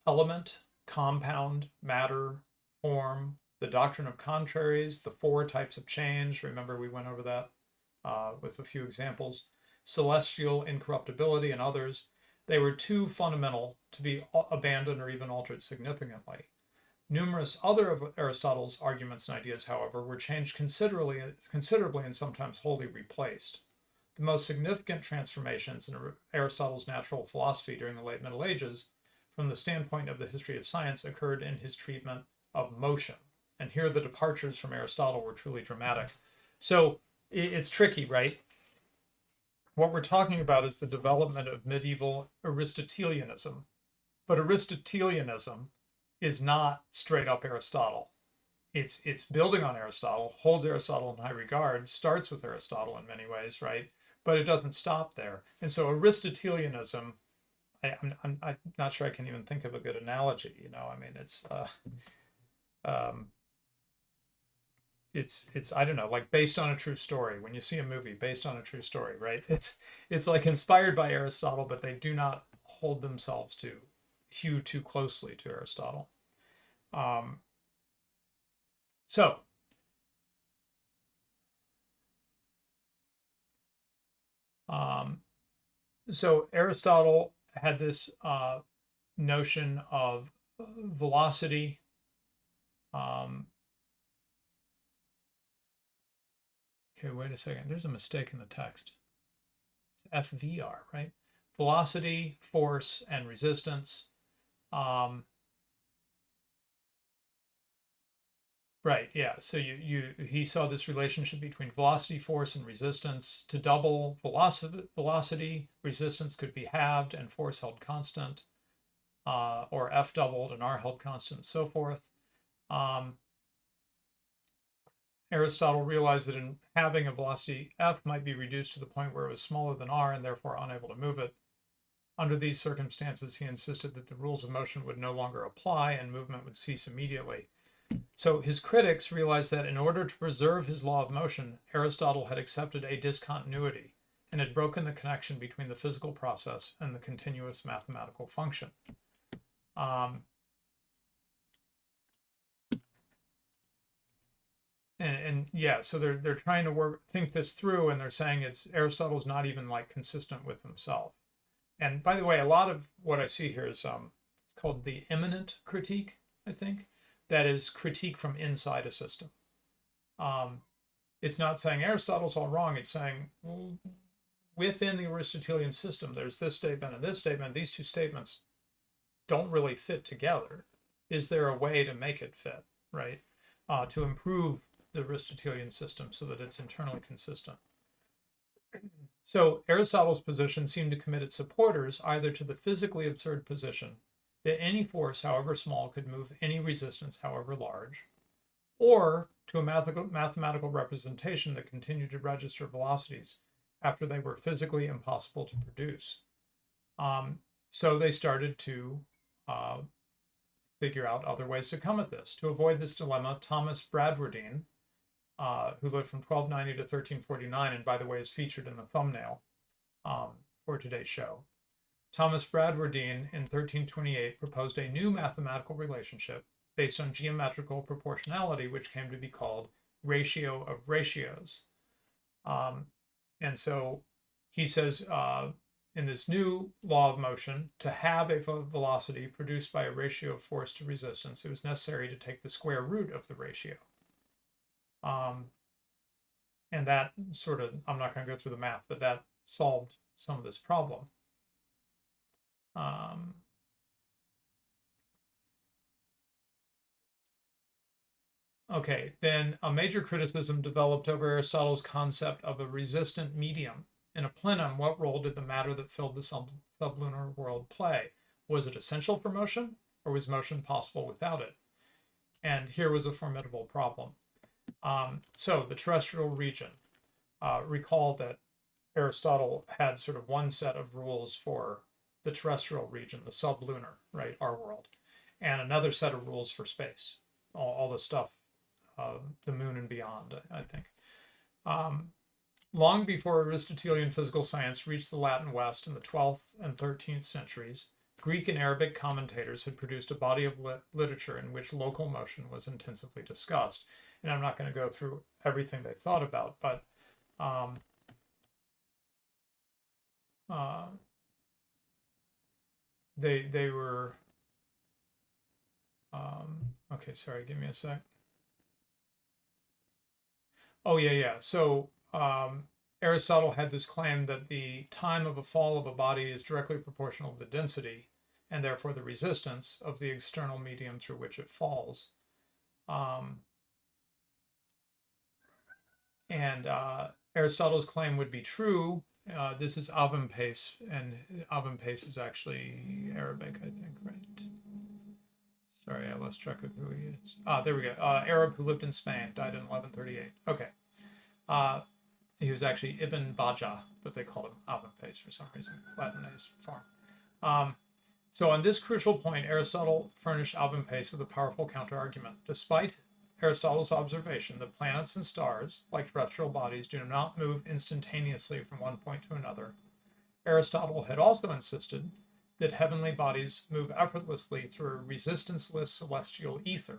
[SPEAKER 1] element, compound, matter, form, the doctrine of contraries, the 4 types of change. Remember, we went over that with a few examples, celestial incorruptibility, and others, they were too fundamental to be abandoned or even altered significantly. Numerous other of Aristotle's arguments and ideas, however, were changed considerably and sometimes wholly replaced. The most significant transformations in Aristotle's natural philosophy during the late Middle Ages, from the standpoint of the history of science, occurred in his treatment of motion. And here the departures from Aristotle were truly dramatic. So it's tricky, right? What we're talking about is the development of medieval Aristotelianism. But Aristotelianism is not straight up Aristotle. It's building on Aristotle, holds Aristotle in high regard, starts with Aristotle in many ways, right? But it doesn't stop there. And so Aristotelianism, I'm not sure I can even think of a good analogy. You know, I mean, it's I don't know, like based on a true story. When you see a movie based on a true story, right? It's like inspired by Aristotle, but they do not hold themselves to hew too closely to Aristotle. So Aristotle had this notion of velocity. Okay, wait a second. There's a mistake in the text. It's FVR, right? Velocity, force, and resistance. Right, yeah. So he saw this relationship between velocity, force, and resistance. To double velocity, resistance could be halved and force held constant, or F doubled and R held constant, and so forth. Aristotle realized that in having a velocity F might be reduced to the point where it was smaller than R and therefore unable to move it. Under these circumstances, he insisted that the rules of motion would no longer apply and movement would cease immediately. So his critics realized that in order to preserve his law of motion, Aristotle had accepted a discontinuity and had broken the connection between the physical process and the continuous mathematical function. And yeah, so they're trying to think this through, and they're saying Aristotle's not even like consistent with himself. And by the way, a lot of what I see here is it's called the immanent critique, I think. That is critique from inside a system. It's not saying Aristotle's all wrong. It's saying, well, within the Aristotelian system, there's this statement and this statement. These two statements don't really fit together. Is there a way to make it fit, right? To improve the Aristotelian system so that it's internally consistent. So Aristotle's position seemed to commit its supporters either to the physically absurd position that any force, however small, could move any resistance, however large, or to a mathematical representation that continued to register velocities after they were physically impossible to produce. So they started to figure out other ways to come at this. To avoid this dilemma, Thomas Bradwardine, who lived from 1290 to 1349, and by the way is featured in the thumbnail for today's show, Thomas Bradwardine in 1328 proposed a new mathematical relationship based on geometrical proportionality, which came to be called ratio of ratios. And so he says in this new law of motion, to have a velocity produced by a ratio of force to resistance, it was necessary to take the square root of the ratio. And that sort of, I'm not going to go through the math, but that solved some of this problem. Okay, then a major criticism developed over Aristotle's concept of a resistant medium. In a plenum, what role did the matter that filled the sublunar world play? Was it essential for motion, or was motion possible without it? And here was a formidable problem. So the terrestrial region. Recall that Aristotle had sort of one set of rules for the terrestrial region, the sublunar, right, our world, and another set of rules for space, all the stuff, the moon and beyond, I think. Long before Aristotelian physical science reached the Latin West in the 12th and 13th centuries, Greek and Arabic commentators had produced a body of literature in which local motion was intensively discussed. And I'm not going to go through everything they thought about, but they were okay. Sorry, give me a sec. Oh yeah. So Aristotle had this claim that the time of a fall of a body is directly proportional to the density, and therefore the resistance of the external medium through which it falls. Um, and Aristotle's claim would be true. This is Avempace, and Avempace is actually Arabic, I think, right? Sorry, I lost track of who he is. There we go. Arab who lived in Spain, died in 1138. Okay. He was actually Ibn Bajjah, but they called him Avempace for some reason, Latinized form. So on this crucial point, Aristotle furnished Avempace with a powerful counter-argument. Despite Aristotle's observation that planets and stars, like terrestrial bodies, do not move instantaneously from one point to another, Aristotle had also insisted that heavenly bodies move effortlessly through a resistance-less celestial ether.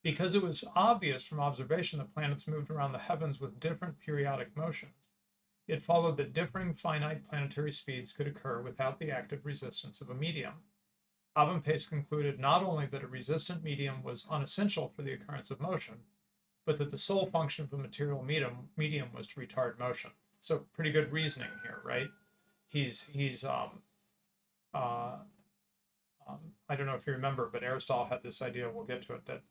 [SPEAKER 1] Because it was obvious from observation that planets moved around the heavens with different periodic motions, it followed that differing finite planetary speeds could occur without the active resistance of a medium. Avempace concluded not only that a resistant medium was unessential for the occurrence of motion, but that the sole function of a material medium was to retard motion. So pretty good reasoning here, right? I don't know if you remember, but Aristotle had this idea, we'll get to it, that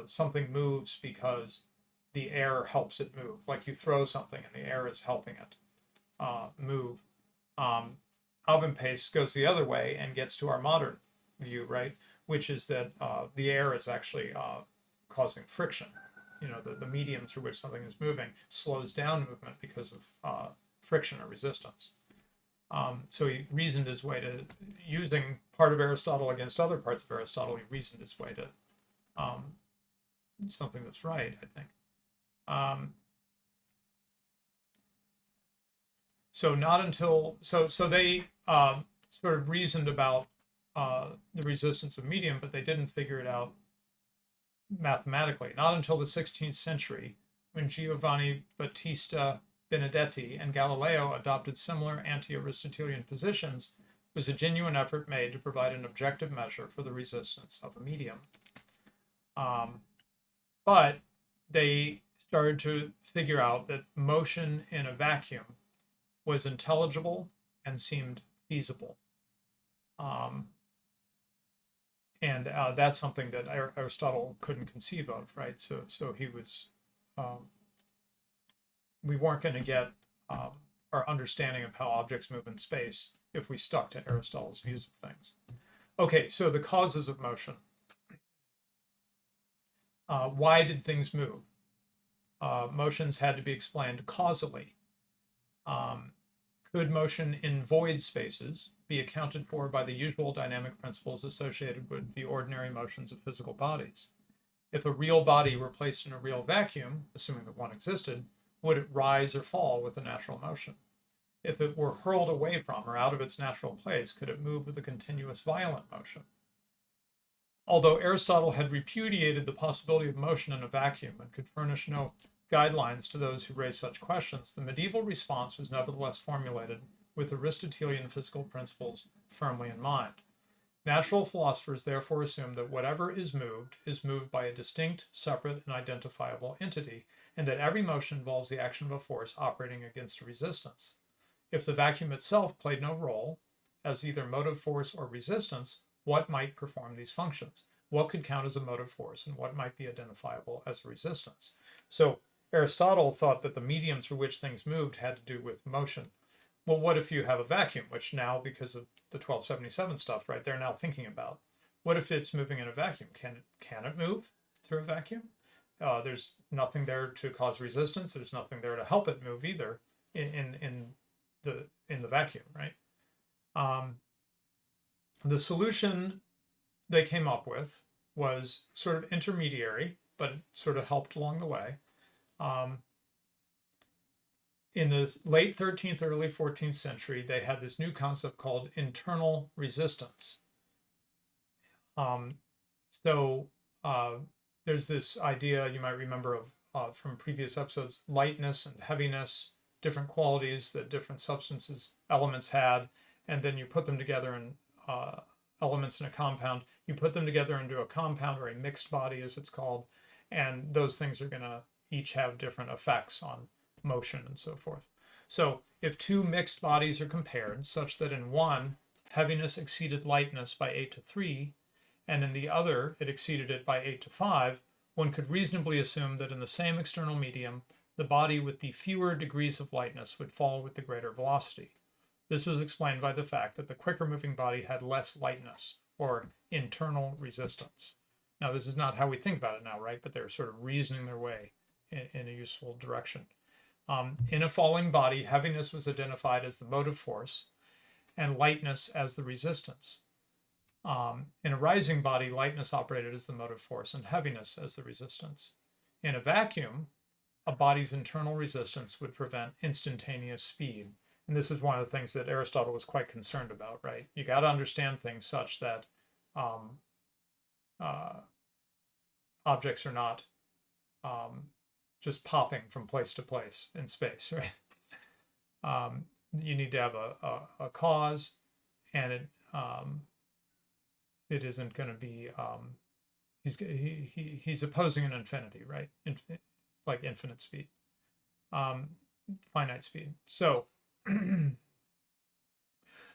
[SPEAKER 1] something moves because the air helps it move. Like you throw something and the air is helping it move. Avempace goes the other way and gets to our modern view, right? Which is that the air is actually causing friction. The medium through which something is moving slows down movement because of friction or resistance. So he reasoned his way to, using part of Aristotle against other parts of Aristotle, he reasoned his way to something that's right, I think. So not until, so they sort of reasoned about the resistance of medium, but they didn't figure it out mathematically. Not until the 16th century, when Giovanni Battista Benedetti and Galileo adopted similar anti-Aristotelian positions, was a genuine effort made to provide an objective measure for the resistance of a medium. But they started to figure out that motion in a vacuum was intelligible and seemed feasible. And that's something that Aristotle couldn't conceive of, right? So he was, we weren't going to get our understanding of how objects move in space if we stuck to Aristotle's views of things. Okay, so the causes of motion. Why did things move? Motions had to be explained causally. Could motion in void spaces be accounted for by the usual dynamic principles associated with the ordinary motions of physical bodies? If a real body were placed in a real vacuum, assuming that one existed, would it rise or fall with a natural motion? If it were hurled away from or out of its natural place, could it move with a continuous violent motion? Although Aristotle had repudiated the possibility of motion in a vacuum and could furnish no guidelines to those who raised such questions, the medieval response was nevertheless formulated with Aristotelian physical principles firmly in mind. Natural philosophers therefore assume that whatever is moved by a distinct, separate, and identifiable entity, and that every motion involves the action of a force operating against a resistance. If the vacuum itself played no role, as either motive force or resistance, what might perform these functions? What could count as a motive force, and what might be identifiable as a resistance? So Aristotle thought that the medium through which things moved had to do with motion. Well, what if you have a vacuum, which now, because of the 1277 stuff, right, they're now thinking about. What if it's moving in a vacuum? Can it move through a vacuum? There's nothing there to cause resistance. There's nothing there to help it move either in the vacuum, right? The solution they came up with was sort of intermediary, but it sort of helped along the way. In the late 13th, early 14th century, they had this new concept called internal resistance. There's this idea you might remember of from previous episodes, lightness and heaviness, different qualities that different elements had, and then you put them together in elements in a compound. You put them together into a compound, or a mixed body as it's called, and those things are going to each have different effects on motion and so forth. So if two mixed bodies are compared such that in one, heaviness exceeded lightness by 8-3, and in the other, it exceeded it by 8-5, one could reasonably assume that in the same external medium, the body with the fewer degrees of lightness would fall with the greater velocity. This was explained by the fact that the quicker moving body had less lightness, or internal resistance. Now, this is not how we think about it now, right? But they're sort of reasoning their way in a useful direction. In a falling body, heaviness was identified as the motive force and lightness as the resistance. In a rising body, lightness operated as the motive force and heaviness as the resistance. In a vacuum, a body's internal resistance would prevent instantaneous speed. And this is one of the things that Aristotle was quite concerned about, right? You got to understand things such that objects are not just popping from place to place in space, right? You need to have a cause, and it isn't going to be he's opposing an infinity, right? Like infinite speed, finite speed. So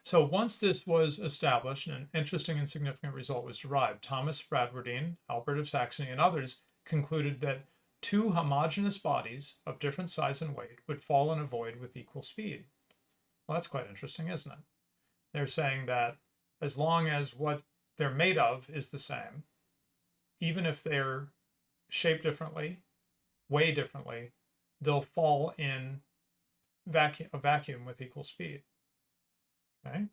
[SPEAKER 1] so once this was established, an interesting and significant result was derived. Thomas Bradwardine, Albert of Saxony, and others concluded that two homogeneous bodies of different size and weight would fall in a void with equal speed. Well, that's quite interesting, isn't it? They're saying that as long as what they're made of is the same, even if they're shaped differently, weigh differently, they'll fall in a vacuum with equal speed. Okay.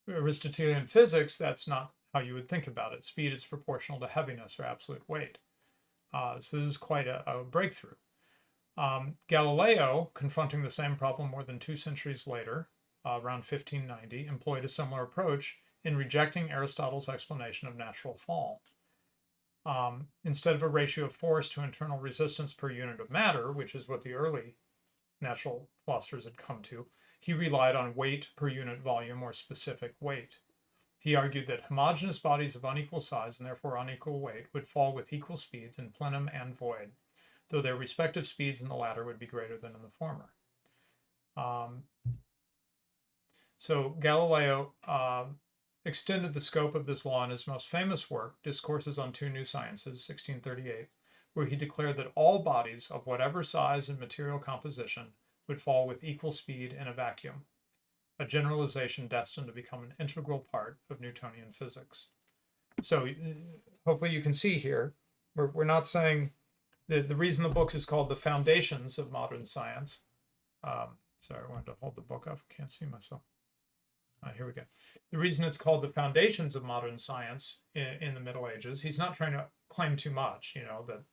[SPEAKER 1] Aristotelian physics, that's not how you would think about it. Speed is proportional to heaviness, or absolute weight. So this is quite a breakthrough. Galileo, confronting the same problem more than 2 centuries later, around 1590, employed a similar approach in rejecting Aristotle's explanation of natural fall. Instead of a ratio of force to internal resistance per unit of matter, which is what the early natural philosophers had come to, he relied on weight per unit volume, or specific weight. He argued that homogeneous bodies of unequal size and therefore unequal weight would fall with equal speeds in plenum and void, though their respective speeds in the latter would be greater than in the former. So Galileo extended the scope of this law in his most famous work, Discourses on Two New Sciences, 1638, where he declared that all bodies of whatever size and material composition would fall with equal speed in a vacuum, a generalization destined to become an integral part of Newtonian physics. So hopefully you can see here, we're not saying the reason the book is called The Foundations of Modern Science. Sorry, I wanted to hold the book up. Can't see myself. Here we go. The reason it's called The Foundations of Modern Science in the Middle Ages, he's not trying to claim too much, you know, that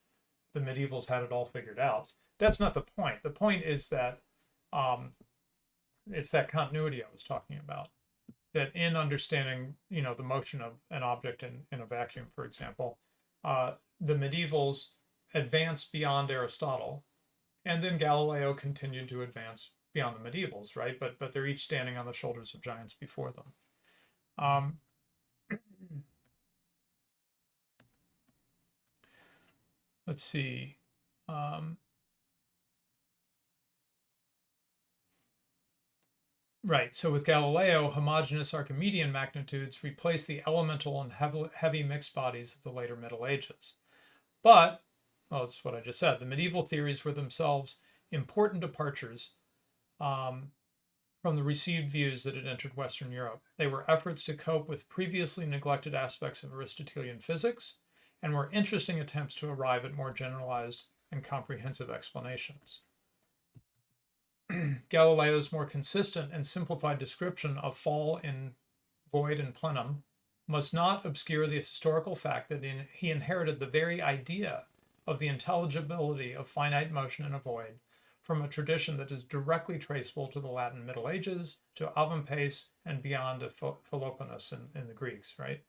[SPEAKER 1] the medievals had it all figured out. That's not the point. The point is that it's that continuity I was talking about. That in understanding, you know, the motion of an object in a vacuum, for example, the medievals advanced beyond Aristotle, and then Galileo continued to advance beyond the medievals, right? But they're each standing on the shoulders of giants before them. Let's see. Right, so with Galileo, homogeneous Archimedean magnitudes replaced the elemental and heavy mixed bodies of the later Middle Ages. But, well, that's what I just said, the medieval theories were themselves important departures from the received views that had entered Western Europe. They were efforts to cope with previously neglected aspects of Aristotelian physics, and were interesting attempts to arrive at more generalized and comprehensive explanations. Galileo's more consistent and simplified description of fall in void and plenum must not obscure the historical fact that he inherited the very idea of the intelligibility of finite motion in a void from a tradition that is directly traceable to the Latin Middle Ages, to Avempace, and beyond to Philoponus in the Greeks, right?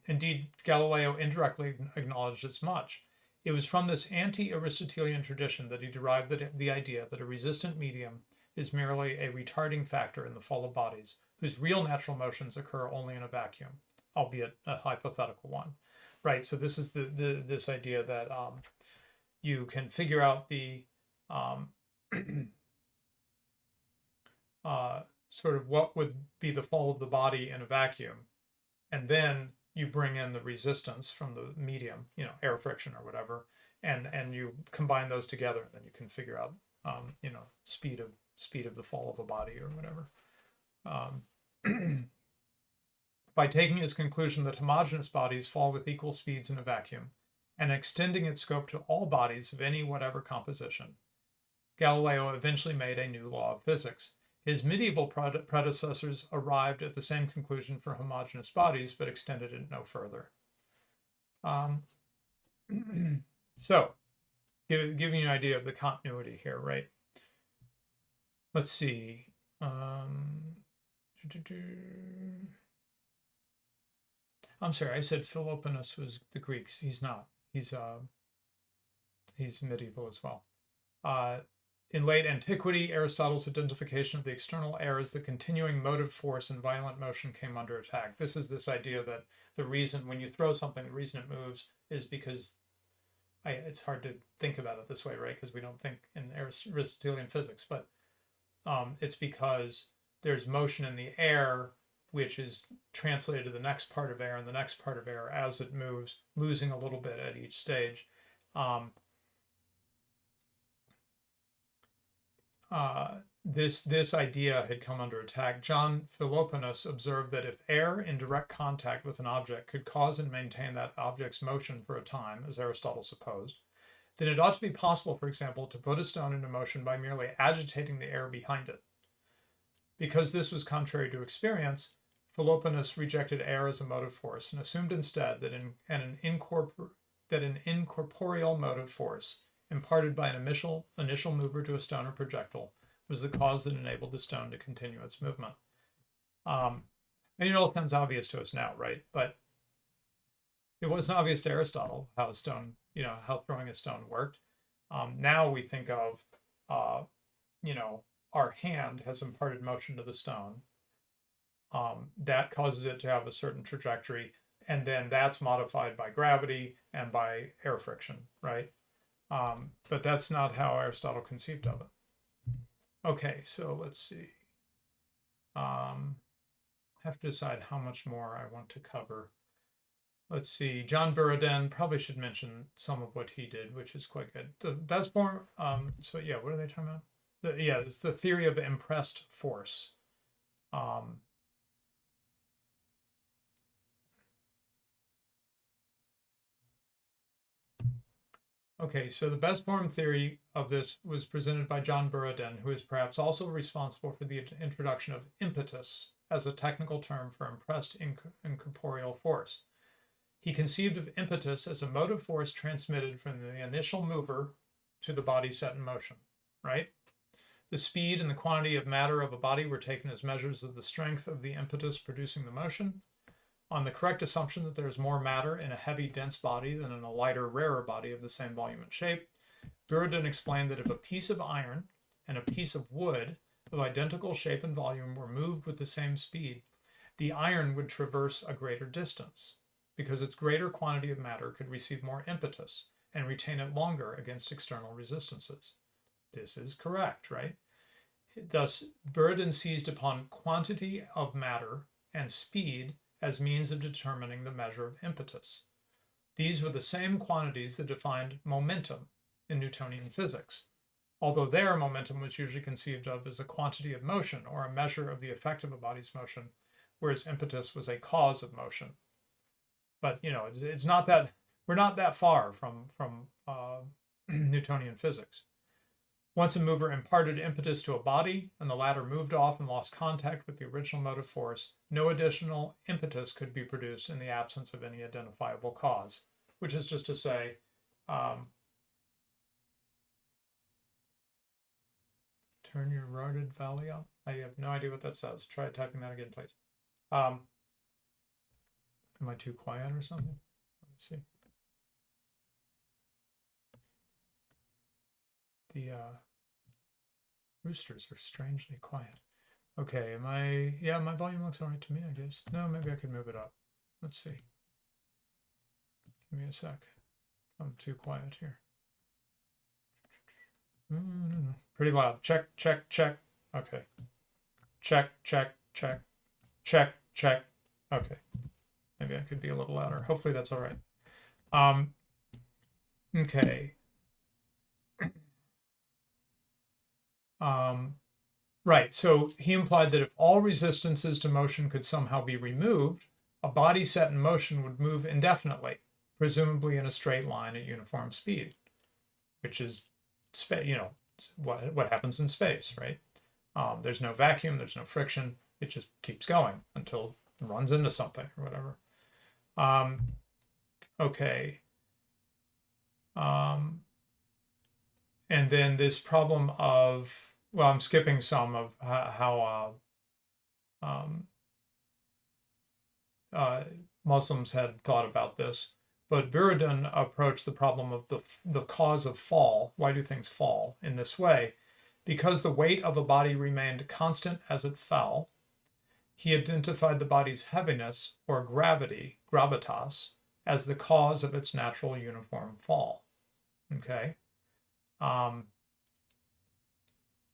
[SPEAKER 1] Indeed, Galileo indirectly acknowledged as much. It was from this anti-Aristotelian tradition that he derived the idea that a resistant medium is merely a retarding factor in the fall of bodies, whose real natural motions occur only in a vacuum, albeit a hypothetical one. Right. So this is this idea that you can figure out the sort of what would be the fall of the body in a vacuum, and then you bring in the resistance from the medium, air friction or whatever, and you combine those together, and then you can figure out speed of the fall of a body or whatever. By taking his conclusion that homogeneous bodies fall with equal speeds in a vacuum and extending its scope to all bodies of any whatever composition, Galileo eventually made a new law of physics. His medieval predecessors arrived at the same conclusion for homogeneous bodies, but extended it no further. So, giving you an idea of the continuity here, right? Let's see. I'm sorry, I said Philoponus was the Greeks. He's not. He's medieval as well. In late antiquity, Aristotle's identification of the external air as the continuing motive force in violent motion came under attack. This is this idea that the reason when you throw something, the reason it moves is because it's hard to think about it this way, right? Because we don't think in Aristotelian physics, but it's because there's motion in the air, which is translated to the next part of air and the next part of air as it moves, losing a little bit at each stage. This idea had come under attack. John Philoponus observed that if air in direct contact with an object could cause and maintain that object's motion for a time, as Aristotle supposed, then it ought to be possible, for example, to put a stone into motion by merely agitating the air behind it. Because this was contrary to experience, Philoponus rejected air as a motive force and assumed instead that an incorporeal motive force imparted by an initial mover to a stone or projectile was the cause that enabled the stone to continue its movement. And it all sounds obvious to us now, right? But it wasn't obvious to Aristotle how a stone, how throwing a stone worked. Now we think of, our hand has imparted motion to the stone. That causes it to have a certain trajectory, and then that's modified by gravity and by air friction, right? But that's not how Aristotle conceived of it. Okay, so let's see. Have to decide how much more I want to cover. Let's see. John Buridan, probably should mention some of what he did, which is quite good. The best form. So yeah, what are they talking about? It's the theory of impressed force. Okay, so the best form theory of this was presented by John Buridan, who is perhaps also responsible for the introduction of impetus as a technical term for impressed incorporeal force. He conceived of impetus as a motive force transmitted from the initial mover to the body set in motion, right? The speed and the quantity of matter of a body were taken as measures of the strength of the impetus producing the motion. On the correct assumption that there is more matter in a heavy, dense body than in a lighter, rarer body of the same volume and shape, Buridan explained that if a piece of iron and a piece of wood of identical shape and volume were moved with the same speed, the iron would traverse a greater distance, because its greater quantity of matter could receive more impetus and retain it longer against external resistances. This is correct, right? Thus, Buridan seized upon quantity of matter and speed as means of determining the measure of impetus. These were the same quantities that defined momentum in Newtonian physics, although there momentum was usually conceived of as a quantity of motion or a measure of the effect of a body's motion, whereas impetus was a cause of motion. But it's not that we're not that far from Newtonian physics. Once a mover imparted impetus to a body and the latter moved off and lost contact with the original motive force, no additional impetus could be produced in the absence of any identifiable cause, which is just to say, turn your rotted valley up. I have no idea what that says. Try typing that again, please. Am I too quiet or something? Let's see. The roosters are strangely quiet. Okay, my volume looks all right to me, I guess. No, maybe I could move it up. Let's see. Give me a sec. I'm too quiet here. Pretty loud. Check, check, check. Okay. Check, check, check, check, check. Okay. Maybe I could be a little louder. Hopefully that's all right. Okay. Right. So he implied that if all resistances to motion could somehow be removed, a body set in motion would move indefinitely, presumably in a straight line at uniform speed, which is, what happens in space, right? There's no vacuum, there's no friction. It just keeps going until it runs into something or whatever. Okay. And then this problem of, well, I'm skipping some of how Muslims had thought about this, but Buridan approached the problem of the cause of fall. Why do things fall in this way? Because the weight of a body remained constant as it fell, he identified the body's heaviness, or gravity, gravitas, as the cause of its natural uniform fall. Okay.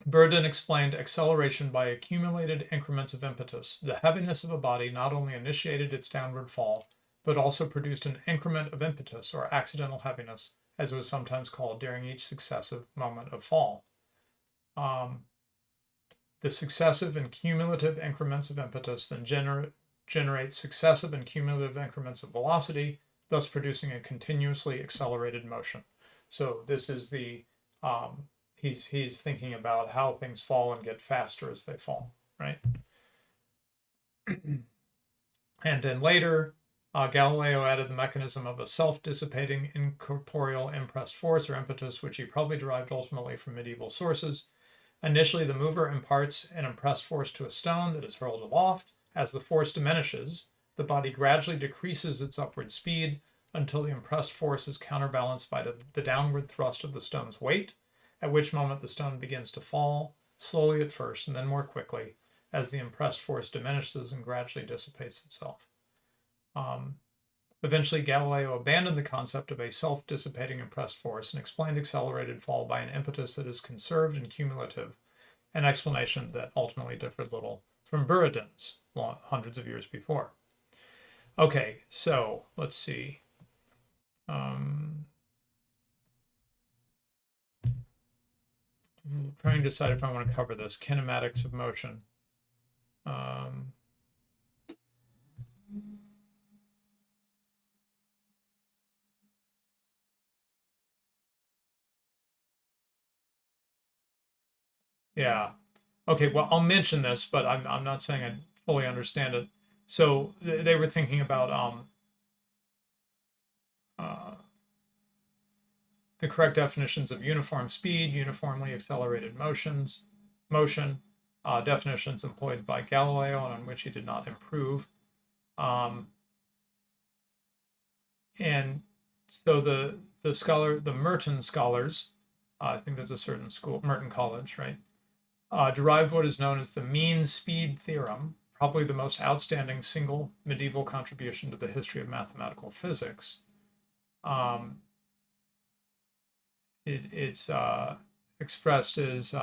[SPEAKER 1] Buridan explained acceleration by accumulated increments of impetus. The heaviness of a body not only initiated its downward fall, but also produced an increment of impetus, or accidental heaviness, as it was sometimes called, during each successive moment of fall. The successive and cumulative increments of impetus then generate successive and cumulative increments of velocity, thus producing a continuously accelerated motion. So this is the he's thinking about how things fall and get faster as they fall, right? And then later, Galileo added the mechanism of a self-dissipating incorporeal impressed force, or impetus, which he probably derived ultimately from medieval sources. Initially, the mover imparts an impressed force to a stone that is hurled aloft. As the force diminishes, the body gradually decreases its upward speed until the impressed force is counterbalanced by the downward thrust of the stone's weight, at which moment the stone begins to fall, slowly at first and then more quickly, as the impressed force diminishes and gradually dissipates itself. Eventually, Galileo abandoned the concept of a self-dissipating impressed force and explained accelerated fall by an impetus that is conserved and cumulative, an explanation that ultimately differed little from Buridan's hundreds of years before. Okay, so let's see. Trying to decide if I want to cover this. Kinematics of motion. Yeah. Okay, well, I'll mention this, but I'm not saying I fully understand it. So they were thinking about the correct definitions of uniform speed, uniformly accelerated motion, definitions employed by Galileo and on which he did not improve. And so the Merton scholars, I think there's a certain school, Merton College, right, derived what is known as the mean speed theorem, probably the most outstanding single medieval contribution to the history of mathematical physics. It's expressed as,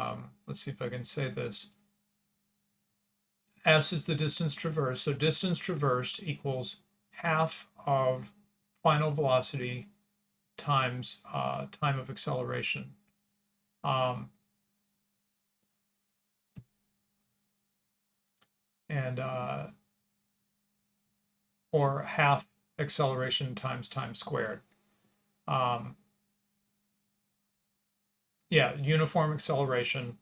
[SPEAKER 1] let's see if I can say this. S is the distance traversed. So distance traversed equals half of final velocity times time of acceleration. Or half acceleration times time squared. Yeah, uniform acceleration.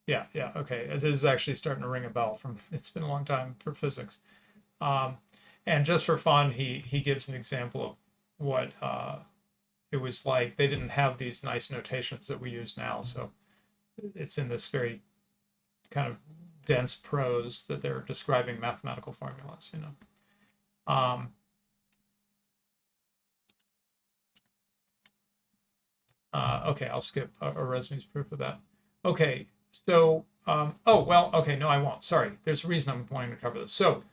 [SPEAKER 1] Yeah, okay. This is actually starting to ring a bell from, it's been a long time for physics. And just for fun, he gives an example of what it was like. They didn't have these nice notations that we use now, so it's in this very kind of dense prose that they're describing mathematical formulas, you know. Okay, I'll skip Oresme's proof of that. Okay, so, oh, well, okay, no, I won't. Sorry, there's a reason I'm wanting to cover this. So,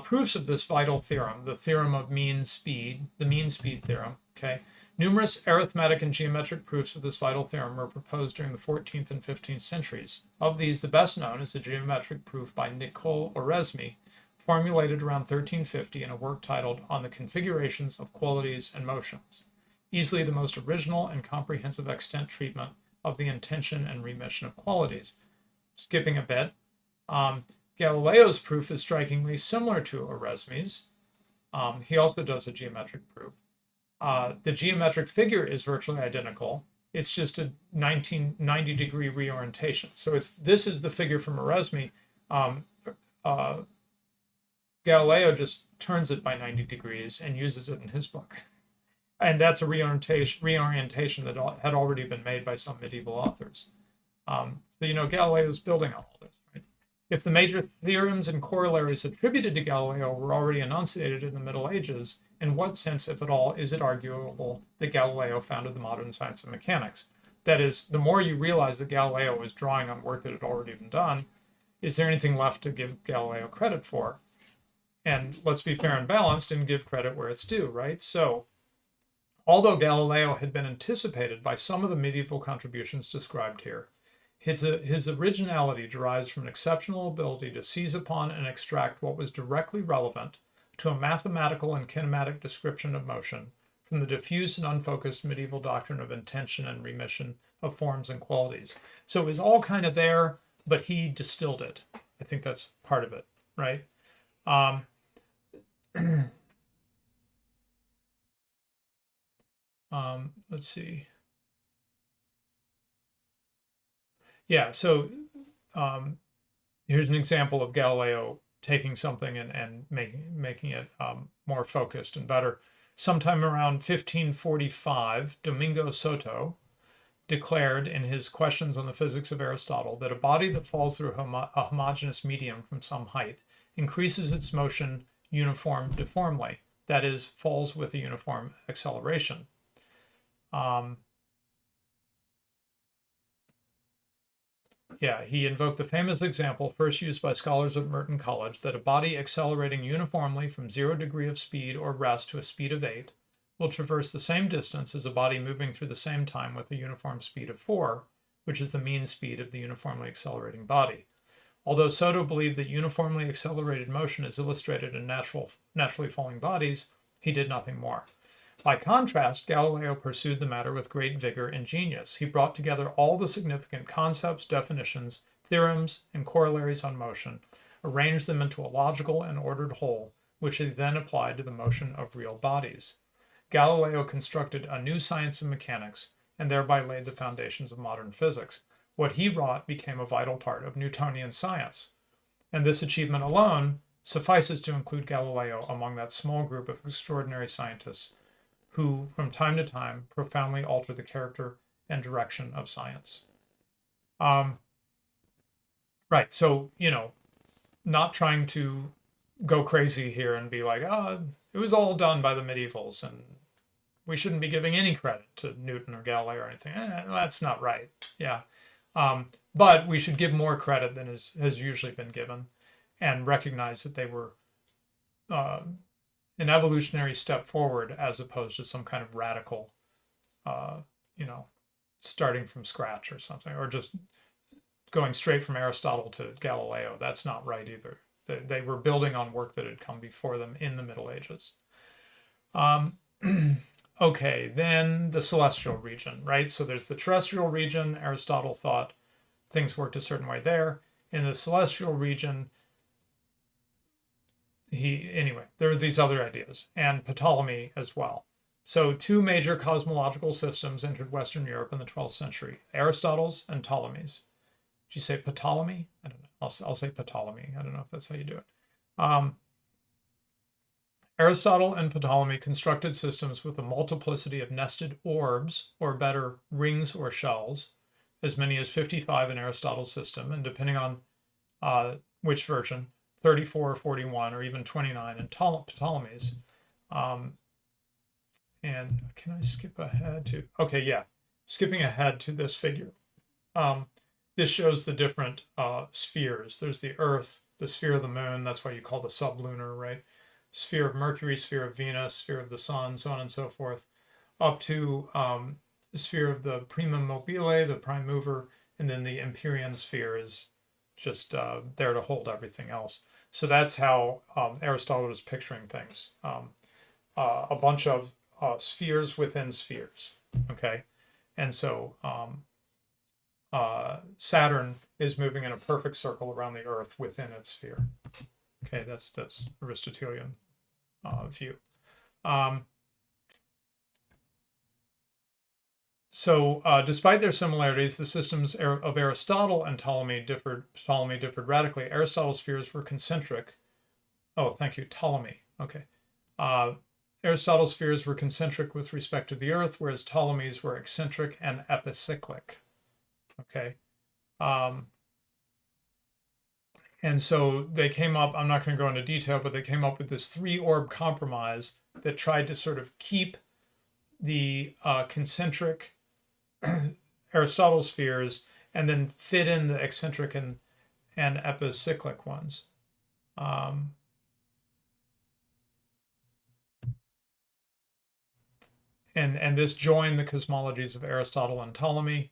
[SPEAKER 1] proofs of this vital theorem, the theorem of mean speed, the mean speed theorem, okay? Numerous arithmetic and geometric proofs of this vital theorem were proposed during the 14th and 15th centuries. Of these, the best known is the geometric proof by Nicole Oresme, formulated around 1350 in a work titled On the Configurations of Qualities and Motions. Easily the most original and comprehensive extant treatment of the intension and remission of qualities. Skipping a bit, Galileo's proof is strikingly similar to Oresme's. He also does a geometric proof. The geometric figure is virtually identical. It's just a 90-degree reorientation. So this is the figure from Oresme. Galileo just turns it by 90 degrees and uses it in his book. And that's a reorientation that had already been made by some medieval authors. So, Galileo's building on all this, right? If the major theorems and corollaries attributed to Galileo were already enunciated in the Middle Ages, in what sense, if at all, is it arguable that Galileo founded the modern science of mechanics? That is, the more you realize that Galileo was drawing on work that had already been done, is there anything left to give Galileo credit for? And let's be fair and balanced and give credit where it's due, right? So, although Galileo had been anticipated by some of the medieval contributions described here, his originality derives from an exceptional ability to seize upon and extract what was directly relevant to a mathematical and kinematic description of motion from the diffuse and unfocused medieval doctrine of intention and remission of forms and qualities. So it was all kind of there, but he distilled it. I think that's part of it, right? Let's see. Yeah, so here's an example of Galileo taking something and making it more focused and better. Sometime around 1545, Domingo Soto declared in his Questions on the Physics of Aristotle that a body that falls through a homogeneous medium from some height increases its motion uniformly, that is, falls with a uniform acceleration. He invoked the famous example first used by scholars of Merton College that a body accelerating uniformly from 0 degree of speed or rest to a speed of 8 will traverse the same distance as a body moving through the same time with a uniform speed of 4, which is the mean speed of the uniformly accelerating body. Although Soto believed that uniformly accelerated motion is illustrated in naturally falling bodies, he did nothing more. By contrast, Galileo pursued the matter with great vigor and genius. He brought together all the significant concepts, definitions, theorems, and corollaries on motion, arranged them into a logical and ordered whole, which he then applied to the motion of real bodies. Galileo constructed a new science of mechanics and thereby laid the foundations of modern physics. What he wrought became a vital part of Newtonian science. And this achievement alone suffices to include Galileo among that small group of extraordinary scientists who, from time to time, profoundly alter the character and direction of science. Right, so, not trying to go crazy here and be like, it was all done by the medievals and we shouldn't be giving any credit to Newton or Galileo or anything. That's not right. Yeah. But we should give more credit than has usually been given and recognize that they were an evolutionary step forward as opposed to some kind of radical, starting from scratch or something, or just going straight from Aristotle to Galileo. That's not right either. They were building on work that had come before them in the Middle Ages. Okay, then the celestial region, right? So there's the terrestrial region. Aristotle thought things worked a certain way there. In the celestial region, there are these other ideas, and Ptolemy as well. So two major cosmological systems entered Western Europe in the 12th century, Aristotle's and Ptolemy's. Did you say Ptolemy? I don't know. I'll say Ptolemy. I don't know if that's how you do it. Aristotle and Ptolemy constructed systems with a multiplicity of nested orbs, or better, rings or shells, as many as 55 in Aristotle's system, and depending on which version, 34, 41, or even 29 in Ptolemy's. And can I skip ahead to, okay, yeah. skipping ahead to this figure. This shows the different spheres. There's the Earth, the sphere of the moon. That's why you call the sublunar, right? Sphere of Mercury, sphere of Venus, sphere of the sun, so on and so forth, up to the sphere of the primum mobile, the prime mover, and then the Empyrean sphere is just there to hold everything else. So that's how Aristotle was picturing things. A bunch of spheres within spheres, okay? And so Saturn is moving in a perfect circle around the Earth within its sphere. Okay, that's Aristotelian view. So despite their similarities, the systems of Aristotle and Ptolemy differed radically. Aristotle's spheres were concentric. Oh, thank you, Ptolemy. Okay. Aristotle's spheres were concentric with respect to the Earth, whereas Ptolemy's were eccentric and epicyclic. Okay. And so they came up, I'm not going to go into detail, but they came up with this 3-orb compromise that tried to sort of keep the concentric Aristotle spheres and then fit in the eccentric and epicyclic ones. And this joined the cosmologies of Aristotle and Ptolemy.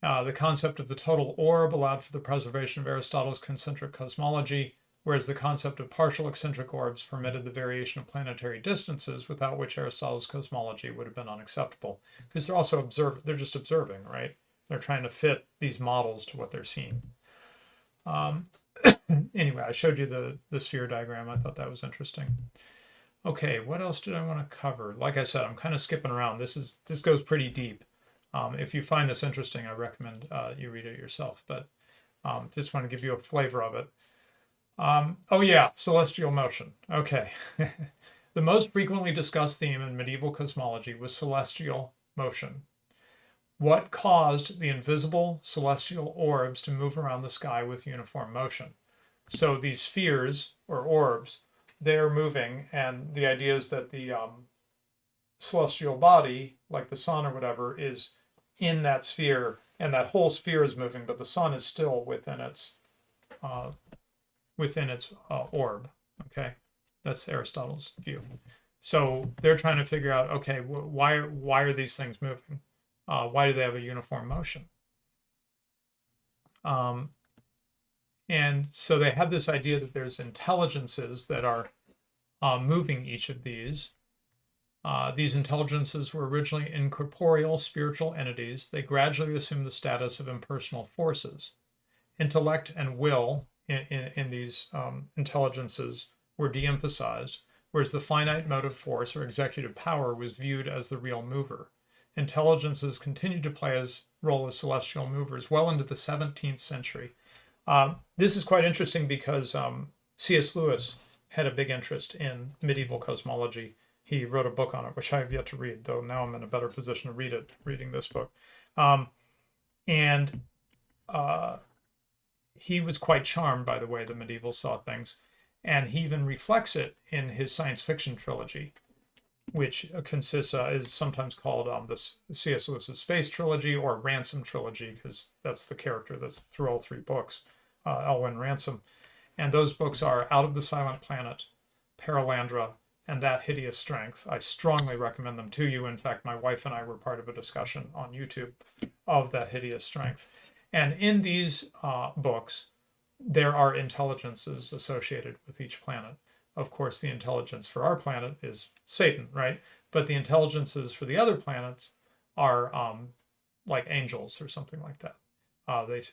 [SPEAKER 1] The concept of the total orb allowed for the preservation of Aristotle's concentric cosmology, whereas the concept of partial eccentric orbs permitted the variation of planetary distances, without which Aristotle's cosmology would have been unacceptable. Because they're also they're just observing, right? They're trying to fit these models to what they're seeing. Anyway, I showed you the sphere diagram. I thought that was interesting. Okay, what else did I want to cover? Like I said, I'm kind of skipping around. This goes pretty deep. If you find this interesting, I recommend you read it yourself, but just want to give you a flavor of it. Oh yeah, celestial motion. Okay. The most frequently discussed theme in medieval cosmology was celestial motion. What caused the invisible celestial orbs to move around the sky with uniform motion? So these spheres or orbs, they're moving, and the idea is that the celestial body, like the sun or whatever, is in that sphere, and that whole sphere is moving, but the sun is still within its orb. Okay, that's Aristotle's view. So they're trying to figure out, okay, why are these things moving? Why do they have a uniform motion? And so they have this idea that there's intelligences that are moving each of these. These intelligences were originally incorporeal spiritual entities. They gradually assumed the status of impersonal forces. Intellect and will in these intelligences were de-emphasized, whereas the finite motive force or executive power was viewed as the real mover. Intelligences continued to play a role as celestial movers well into the 17th century. This is quite interesting because C.S. Lewis had a big interest in medieval cosmology. He wrote a book on it, which I have yet to read, though now I'm in a better position to read it, reading this book. He was quite charmed by the way the medievals saw things. And he even reflects it in his science fiction trilogy, which consists, is sometimes called the C.S. Lewis's Space Trilogy or Ransom Trilogy, because that's the character that's through all 3 books, Elwyn Ransom. And those books are Out of the Silent Planet, Paralandra, and That Hideous Strength. I strongly recommend them to you. In fact, my wife and I were part of a discussion on YouTube of That Hideous Strength. And in these books, there are intelligences associated with each planet. Of course, the intelligence for our planet is Satan, right? But the intelligences for the other planets are like angels or something like that.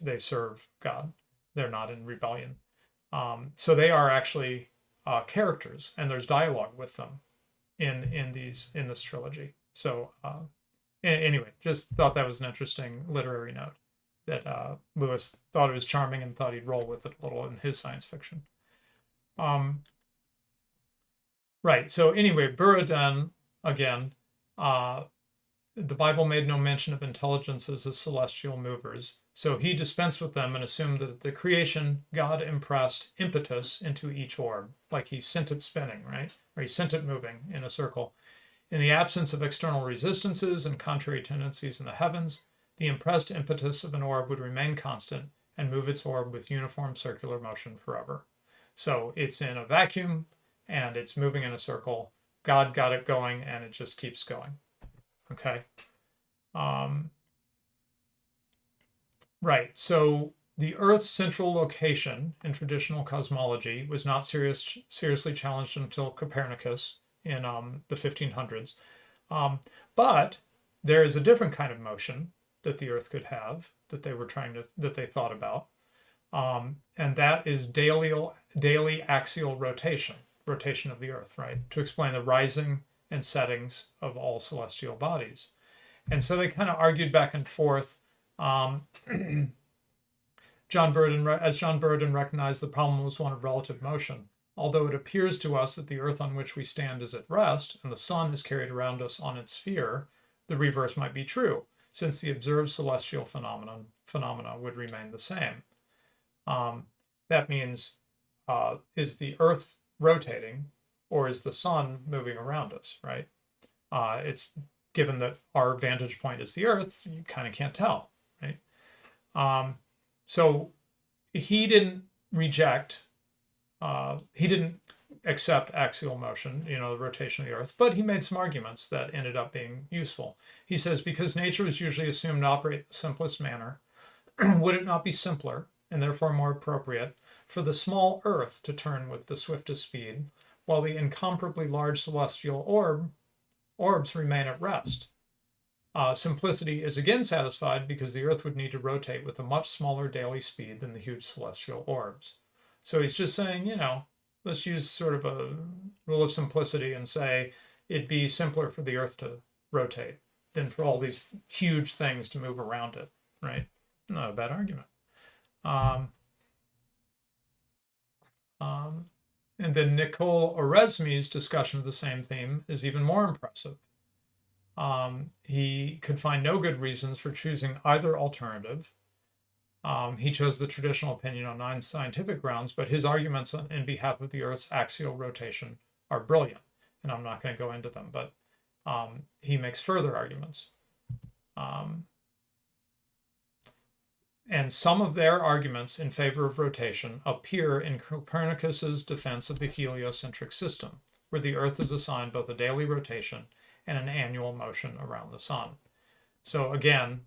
[SPEAKER 1] They serve God. They're not in rebellion. So they are actually characters, and there's dialogue with them in this trilogy. So anyway, just thought that was an interesting literary note that Lewis thought it was charming and thought he'd roll with it a little in his science fiction. Right. So anyway, Buridan again. The Bible made no mention of intelligences as celestial movers. So he dispensed with them and assumed that at the creation, God impressed impetus into each orb, like he sent it spinning, right? Or he sent it moving in a circle. In the absence of external resistances and contrary tendencies in the heavens, the impressed impetus of an orb would remain constant and move its orb with uniform circular motion forever. So it's in a vacuum and it's moving in a circle. God got it going and it just keeps going. Okay. Right. So the Earth's central location in traditional cosmology was not seriously challenged until Copernicus in the 1500s. But there is a different kind of motion that the Earth could have that they thought about, and that is daily axial rotation of the Earth, right? To explain the rising and settings of all celestial bodies. And so they kind of argued back and forth. John Burden recognized the problem was one of relative motion. Although it appears to us that the Earth on which we stand is at rest and the sun is carried around us on its sphere, the reverse might be true, since the observed celestial phenomena would remain the same. That means, is the Earth rotating or is the sun moving around us, right? It's given that our vantage point is the Earth, you kind of can't tell, right? So he didn't accept axial motion, the rotation of the Earth, but he made some arguments that ended up being useful. He says, because nature is usually assumed to operate the simplest manner, would it not be simpler, and therefore more appropriate, for the small Earth to turn with the swiftest speed, while the incomparably large celestial orbs remain at rest? Simplicity is again satisfied because the Earth would need to rotate with a much smaller daily speed than the huge celestial orbs. So he's just saying, let's use sort of a rule of simplicity and say it'd be simpler for the Earth to rotate than for all these huge things to move around it, right? Not a bad argument. And then Nicole Oresme's discussion of the same theme is even more impressive. He could find no good reasons for choosing either alternative. He chose the traditional opinion on non-scientific grounds, but his arguments in behalf of the Earth's axial rotation are brilliant, and I'm not going to go into them, but he makes further arguments. And some of their arguments in favor of rotation appear in Copernicus's defense of the heliocentric system, where the Earth is assigned both a daily rotation and an annual motion around the sun. So again,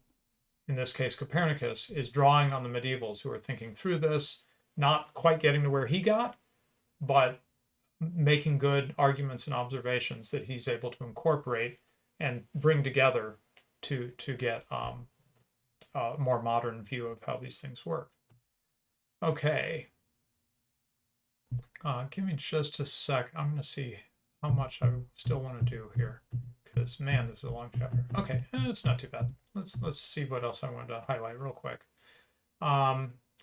[SPEAKER 1] in this case, Copernicus is drawing on the medievals who are thinking through this, not quite getting to where he got, but making good arguments and observations that he's able to incorporate and bring together to get a more modern view of how these things work. Okay. Give me just a sec. I'm going to see how much I still want to do here, because man, this is a long chapter. Okay, it's not too bad. Let's see what else I wanted to highlight real quick.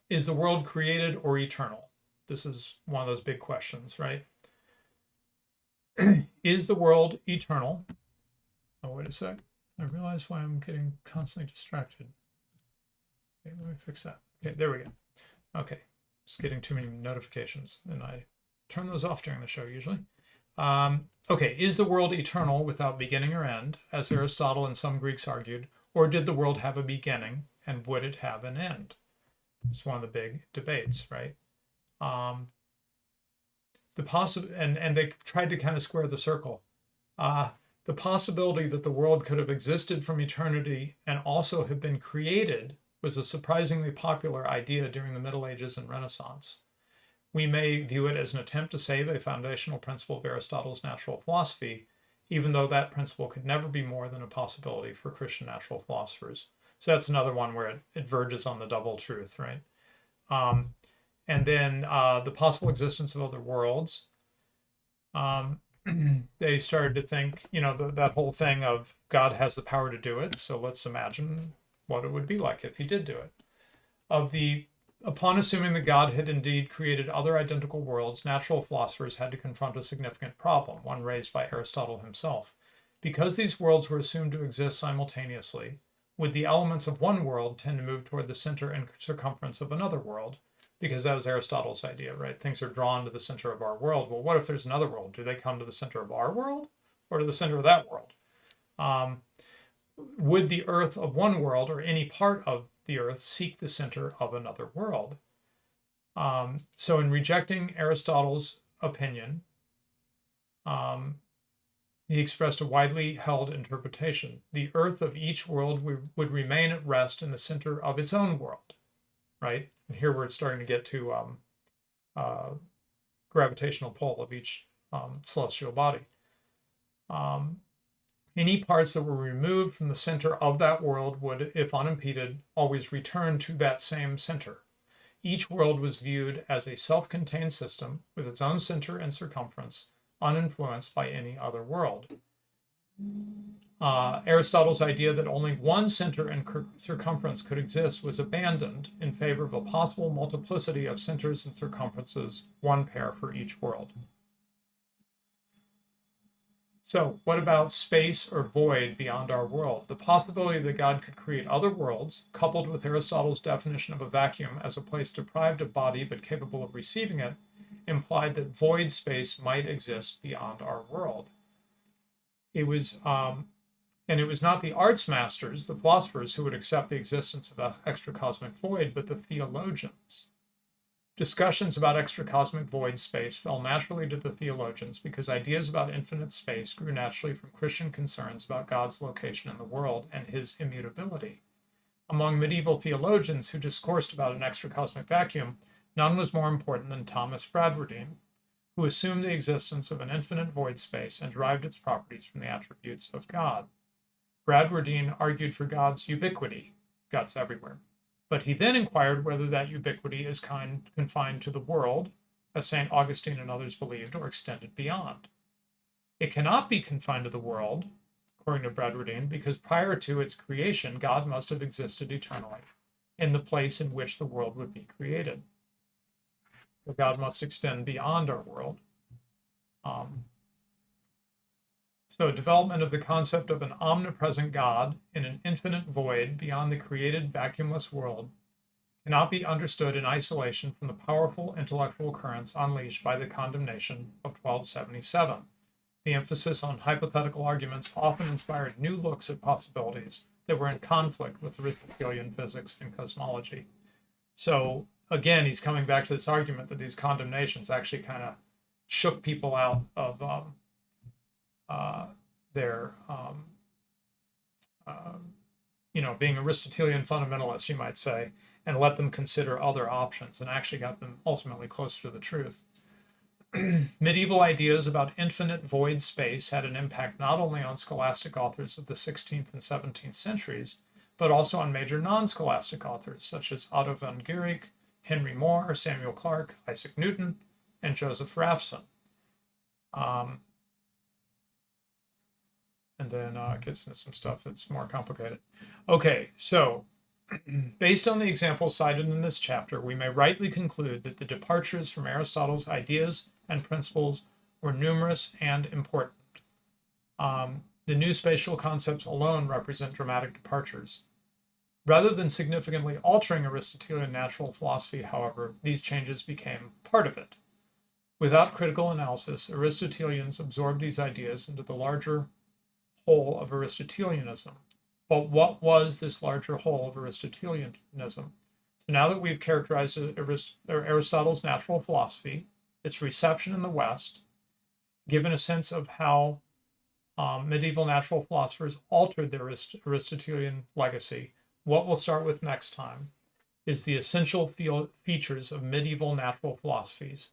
[SPEAKER 1] Is the world created or eternal? This is one of those big questions, right? Is the world eternal? Oh, wait a sec. I realize why I'm getting constantly distracted. Okay, let me fix that. Okay, there we go. Okay, it's getting too many notifications, and I turn those off during the show usually. Okay, is the world eternal without beginning or end, as Aristotle and some Greeks argued, or did the world have a beginning, and would it have an end? It's one of the big debates, right? And they tried to kind of square the circle. The possibility that the world could have existed from eternity and also have been created was a surprisingly popular idea during the Middle Ages and Renaissance. We may view it as an attempt to save a foundational principle of Aristotle's natural philosophy, even though that principle could never be more than a possibility for Christian natural philosophers. So that's another one where it verges on the double truth, right? And then the possible existence of other worlds. They started to think, that whole thing of God has the power to do it, so let's imagine what it would be like if he did do it. Upon assuming that God had indeed created other identical worlds, natural philosophers had to confront a significant problem, one raised by Aristotle himself. Because these worlds were assumed to exist simultaneously, would the elements of one world tend to move toward the center and circumference of another world? Because that was Aristotle's idea, right? Things are drawn to the center of our world. Well, what if there's another world? Do they come to the center of our world? or to the center of that world. Would the earth of one world or any part of the earth seek the center of another world? So in rejecting Aristotle's opinion, he expressed a widely held interpretation. The earth of each world would remain at rest in the center of its own world, right? And here we're starting to get to gravitational pull of each celestial body. Any parts that were removed from the center of that world would, if unimpeded, always return to that same center. Each world was viewed as a self-contained system with its own center and circumference, uninfluenced by any other world. Aristotle's idea that only one center and circumference could exist was abandoned in favor of a possible multiplicity of centers and circumferences, one pair for each world. So what about space or void beyond our world? The possibility that God could create other worlds, coupled with Aristotle's definition of a vacuum as a place deprived of body but capable of receiving it, implied that void space might exist beyond our world. It was not the arts masters, the philosophers, who would accept the existence of extracosmic void, but the theologians. Discussions about extracosmic void space fell naturally to the theologians because ideas about infinite space grew naturally from Christian concerns about God's location in the world and his immutability. Among medieval theologians who discoursed about an extracosmic vacuum, none was more important than Thomas Bradwardine, who assumed the existence of an infinite void space and derived its properties from the attributes of God. Bradwardine argued for God's ubiquity, God's everywhere. But he then inquired whether that ubiquity is confined to the world, as St. Augustine and others believed, or extended beyond. It cannot be confined to the world, according to Bradwardine, because prior to its creation, God must have existed eternally in the place in which the world would be created. So God must extend beyond our world. So development of the concept of an omnipresent God in an infinite void beyond the created vacuumless world cannot be understood in isolation from the powerful intellectual currents unleashed by the condemnation of 1277. The emphasis on hypothetical arguments often inspired new looks at possibilities that were in conflict with Aristotelian physics and cosmology. So again, he's coming back to this argument that these condemnations actually kind of shook people out of their, being Aristotelian fundamentalists, you might say, and let them consider other options, and actually got them ultimately closer to the truth. Medieval ideas about infinite void space had an impact not only on scholastic authors of the 16th and 17th centuries, but also on major non-scholastic authors such as Otto von Guericke, Henry Moore, Samuel Clarke, Isaac Newton, and Joseph Raphson. And then it gets into some stuff that's more complicated. Okay, so based on the examples cited in this chapter, we may rightly conclude that the departures from Aristotle's ideas and principles were numerous and important. The new spatial concepts alone represent dramatic departures. Rather than significantly altering Aristotelian natural philosophy, however, these changes became part of it. Without critical analysis, Aristotelians absorbed these ideas into the larger whole of Aristotelianism. But what was this larger whole of Aristotelianism? So now that we've characterized Aristotle's natural philosophy, its reception in the West, given a sense of how medieval natural philosophers altered their Aristotelian legacy, what we'll start with next time is the essential features of medieval natural philosophy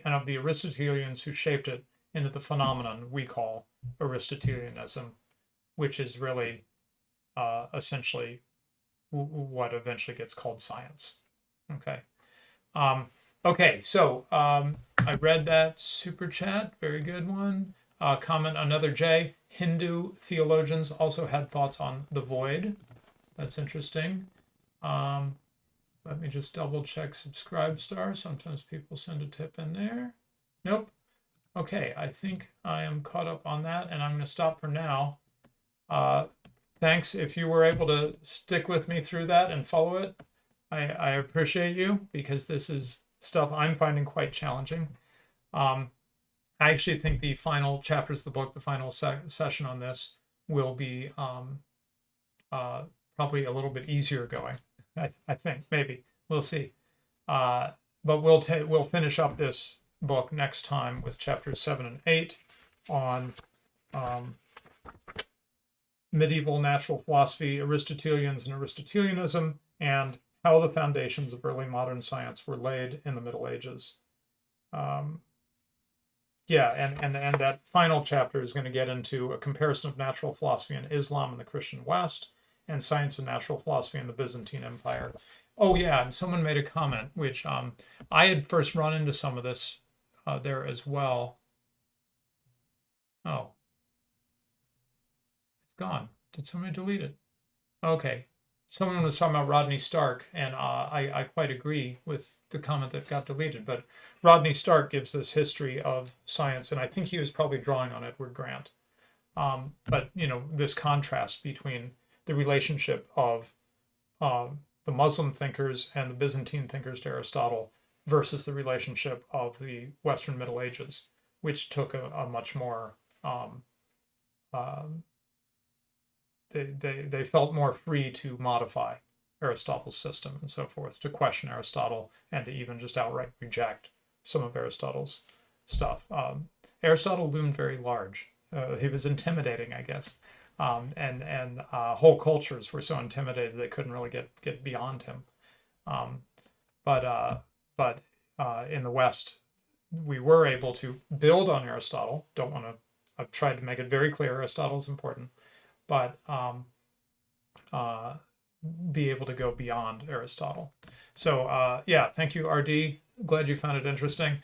[SPEAKER 1] and of the Aristotelians who shaped it into the phenomenon we call Aristotelianism, which is really essentially what eventually gets called science. Okay. So I read that super chat. Very good one. Comment another J. Hindu theologians also had thoughts on the void. That's interesting. Let me just double check Subscribestar. Sometimes people send a tip in there. Nope. Okay, I think I am caught up on that, and I'm going to stop for now. Thanks if you were able to stick with me through that and follow it. I appreciate you, because this is stuff I'm finding quite challenging. I actually think the final chapters of the book, the final session on this, will be probably a little bit easier going. I think maybe we'll see. But we'll finish up this book next time with chapters 7 and 8 on medieval natural philosophy, Aristotelians and Aristotelianism, and how the foundations of early modern science were laid in the Middle Ages. Yeah, and that final chapter is going to get into a comparison of natural philosophy in Islam and the Christian West, and science and natural philosophy in the Byzantine Empire. Oh yeah, and someone made a comment, which I had first run into some of this there as well. Oh, it's gone. Did somebody delete it? Okay. Someone was talking about Rodney Stark, and I quite agree with the comment that got deleted. But Rodney Stark gives this history of science, and I think he was probably drawing on Edward Grant. But this contrast between the relationship of the Muslim thinkers and the Byzantine thinkers to Aristotle versus the relationship of the Western Middle Ages, which took a much more they felt more free to modify Aristotle's system and so forth, to question Aristotle and to even just outright reject some of Aristotle's stuff. Aristotle loomed very large. He was intimidating, I guess, and whole cultures were so intimidated they couldn't really get beyond him. But in the West, we were able to build on Aristotle. I've tried to make it very clear Aristotle is important, but be able to go beyond Aristotle. So yeah, thank you, RD. Glad you found it interesting.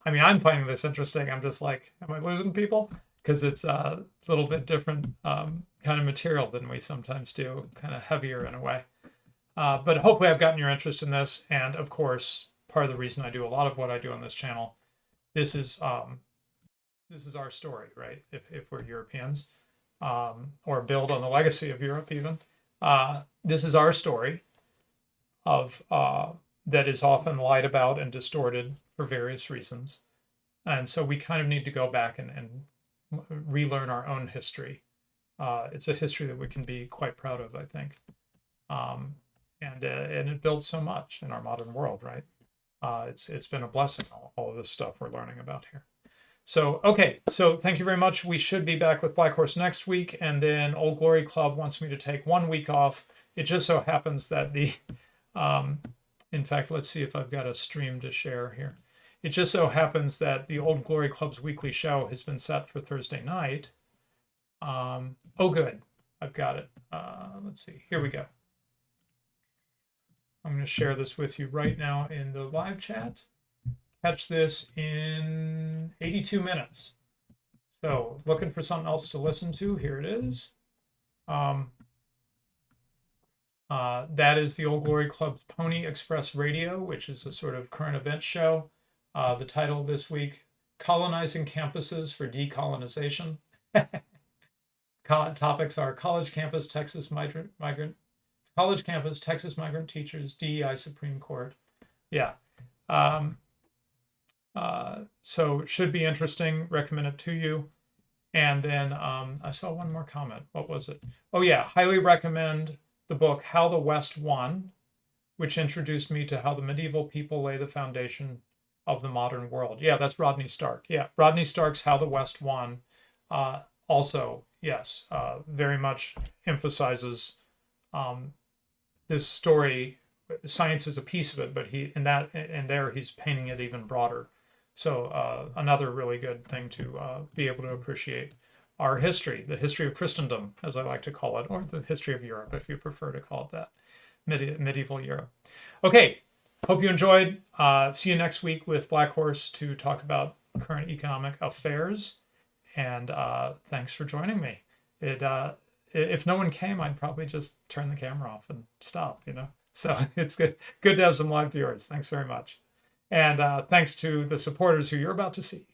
[SPEAKER 1] I mean, I'm finding this interesting. I'm just like, am I losing people? Because it's a little bit different kind of material than we sometimes do, kind of heavier in a way. But hopefully I've gotten your interest in this. And of course, part of the reason I do a lot of what I do on this channel, this is our story, right? If we're Europeans, or build on the legacy of Europe even. This is our story of that is often lied about and distorted for various reasons. And so we kind of need to go back and relearn our own history. It's a history that we can be quite proud of, I think. And it builds so much in our modern world, right? It's been a blessing, all of this stuff we're learning about here. So, okay, so thank you very much. We should be back with Black Horse next week, and then Old Glory Club wants me to take 1 week off. It just so happens that in fact, let's see if I've got a stream to share here. It just so happens that the Old Glory Club's weekly show has been set for Thursday night. Oh, good. I've got it. Let's see. Here we go. I'm going to share this with you right now in the live chat. Catch this in 82 minutes. So looking for something else to listen to, here it is. That is the Old Glory Club's Pony Express Radio, which is a sort of current event show. The title this week, Colonizing Campuses for Decolonization. Topics are college campus, Texas migrant, college campus, Texas migrant teachers, DEI Supreme Court. Yeah. So it should be interesting. Recommend it to you. And then I saw one more comment. What was it? Oh yeah, highly recommend the book How the West Won, which introduced me to how the medieval people lay the foundation of the modern world. Yeah, that's Rodney Stark. Yeah, Rodney Stark's How the West Won. Also, yes, very much emphasizes this story. Science is a piece of it, but he's painting it even broader. So another really good thing to be able to appreciate our history, the history of Christendom, as I like to call it, or the history of Europe, if you prefer to call it that, medieval Europe. Okay, hope you enjoyed. See you next week with Black Horse to talk about current economic affairs. And thanks for joining me. If no one came, I'd probably just turn the camera off and stop, So it's good to have some live viewers. Thanks very much. And thanks to the supporters who you're about to see.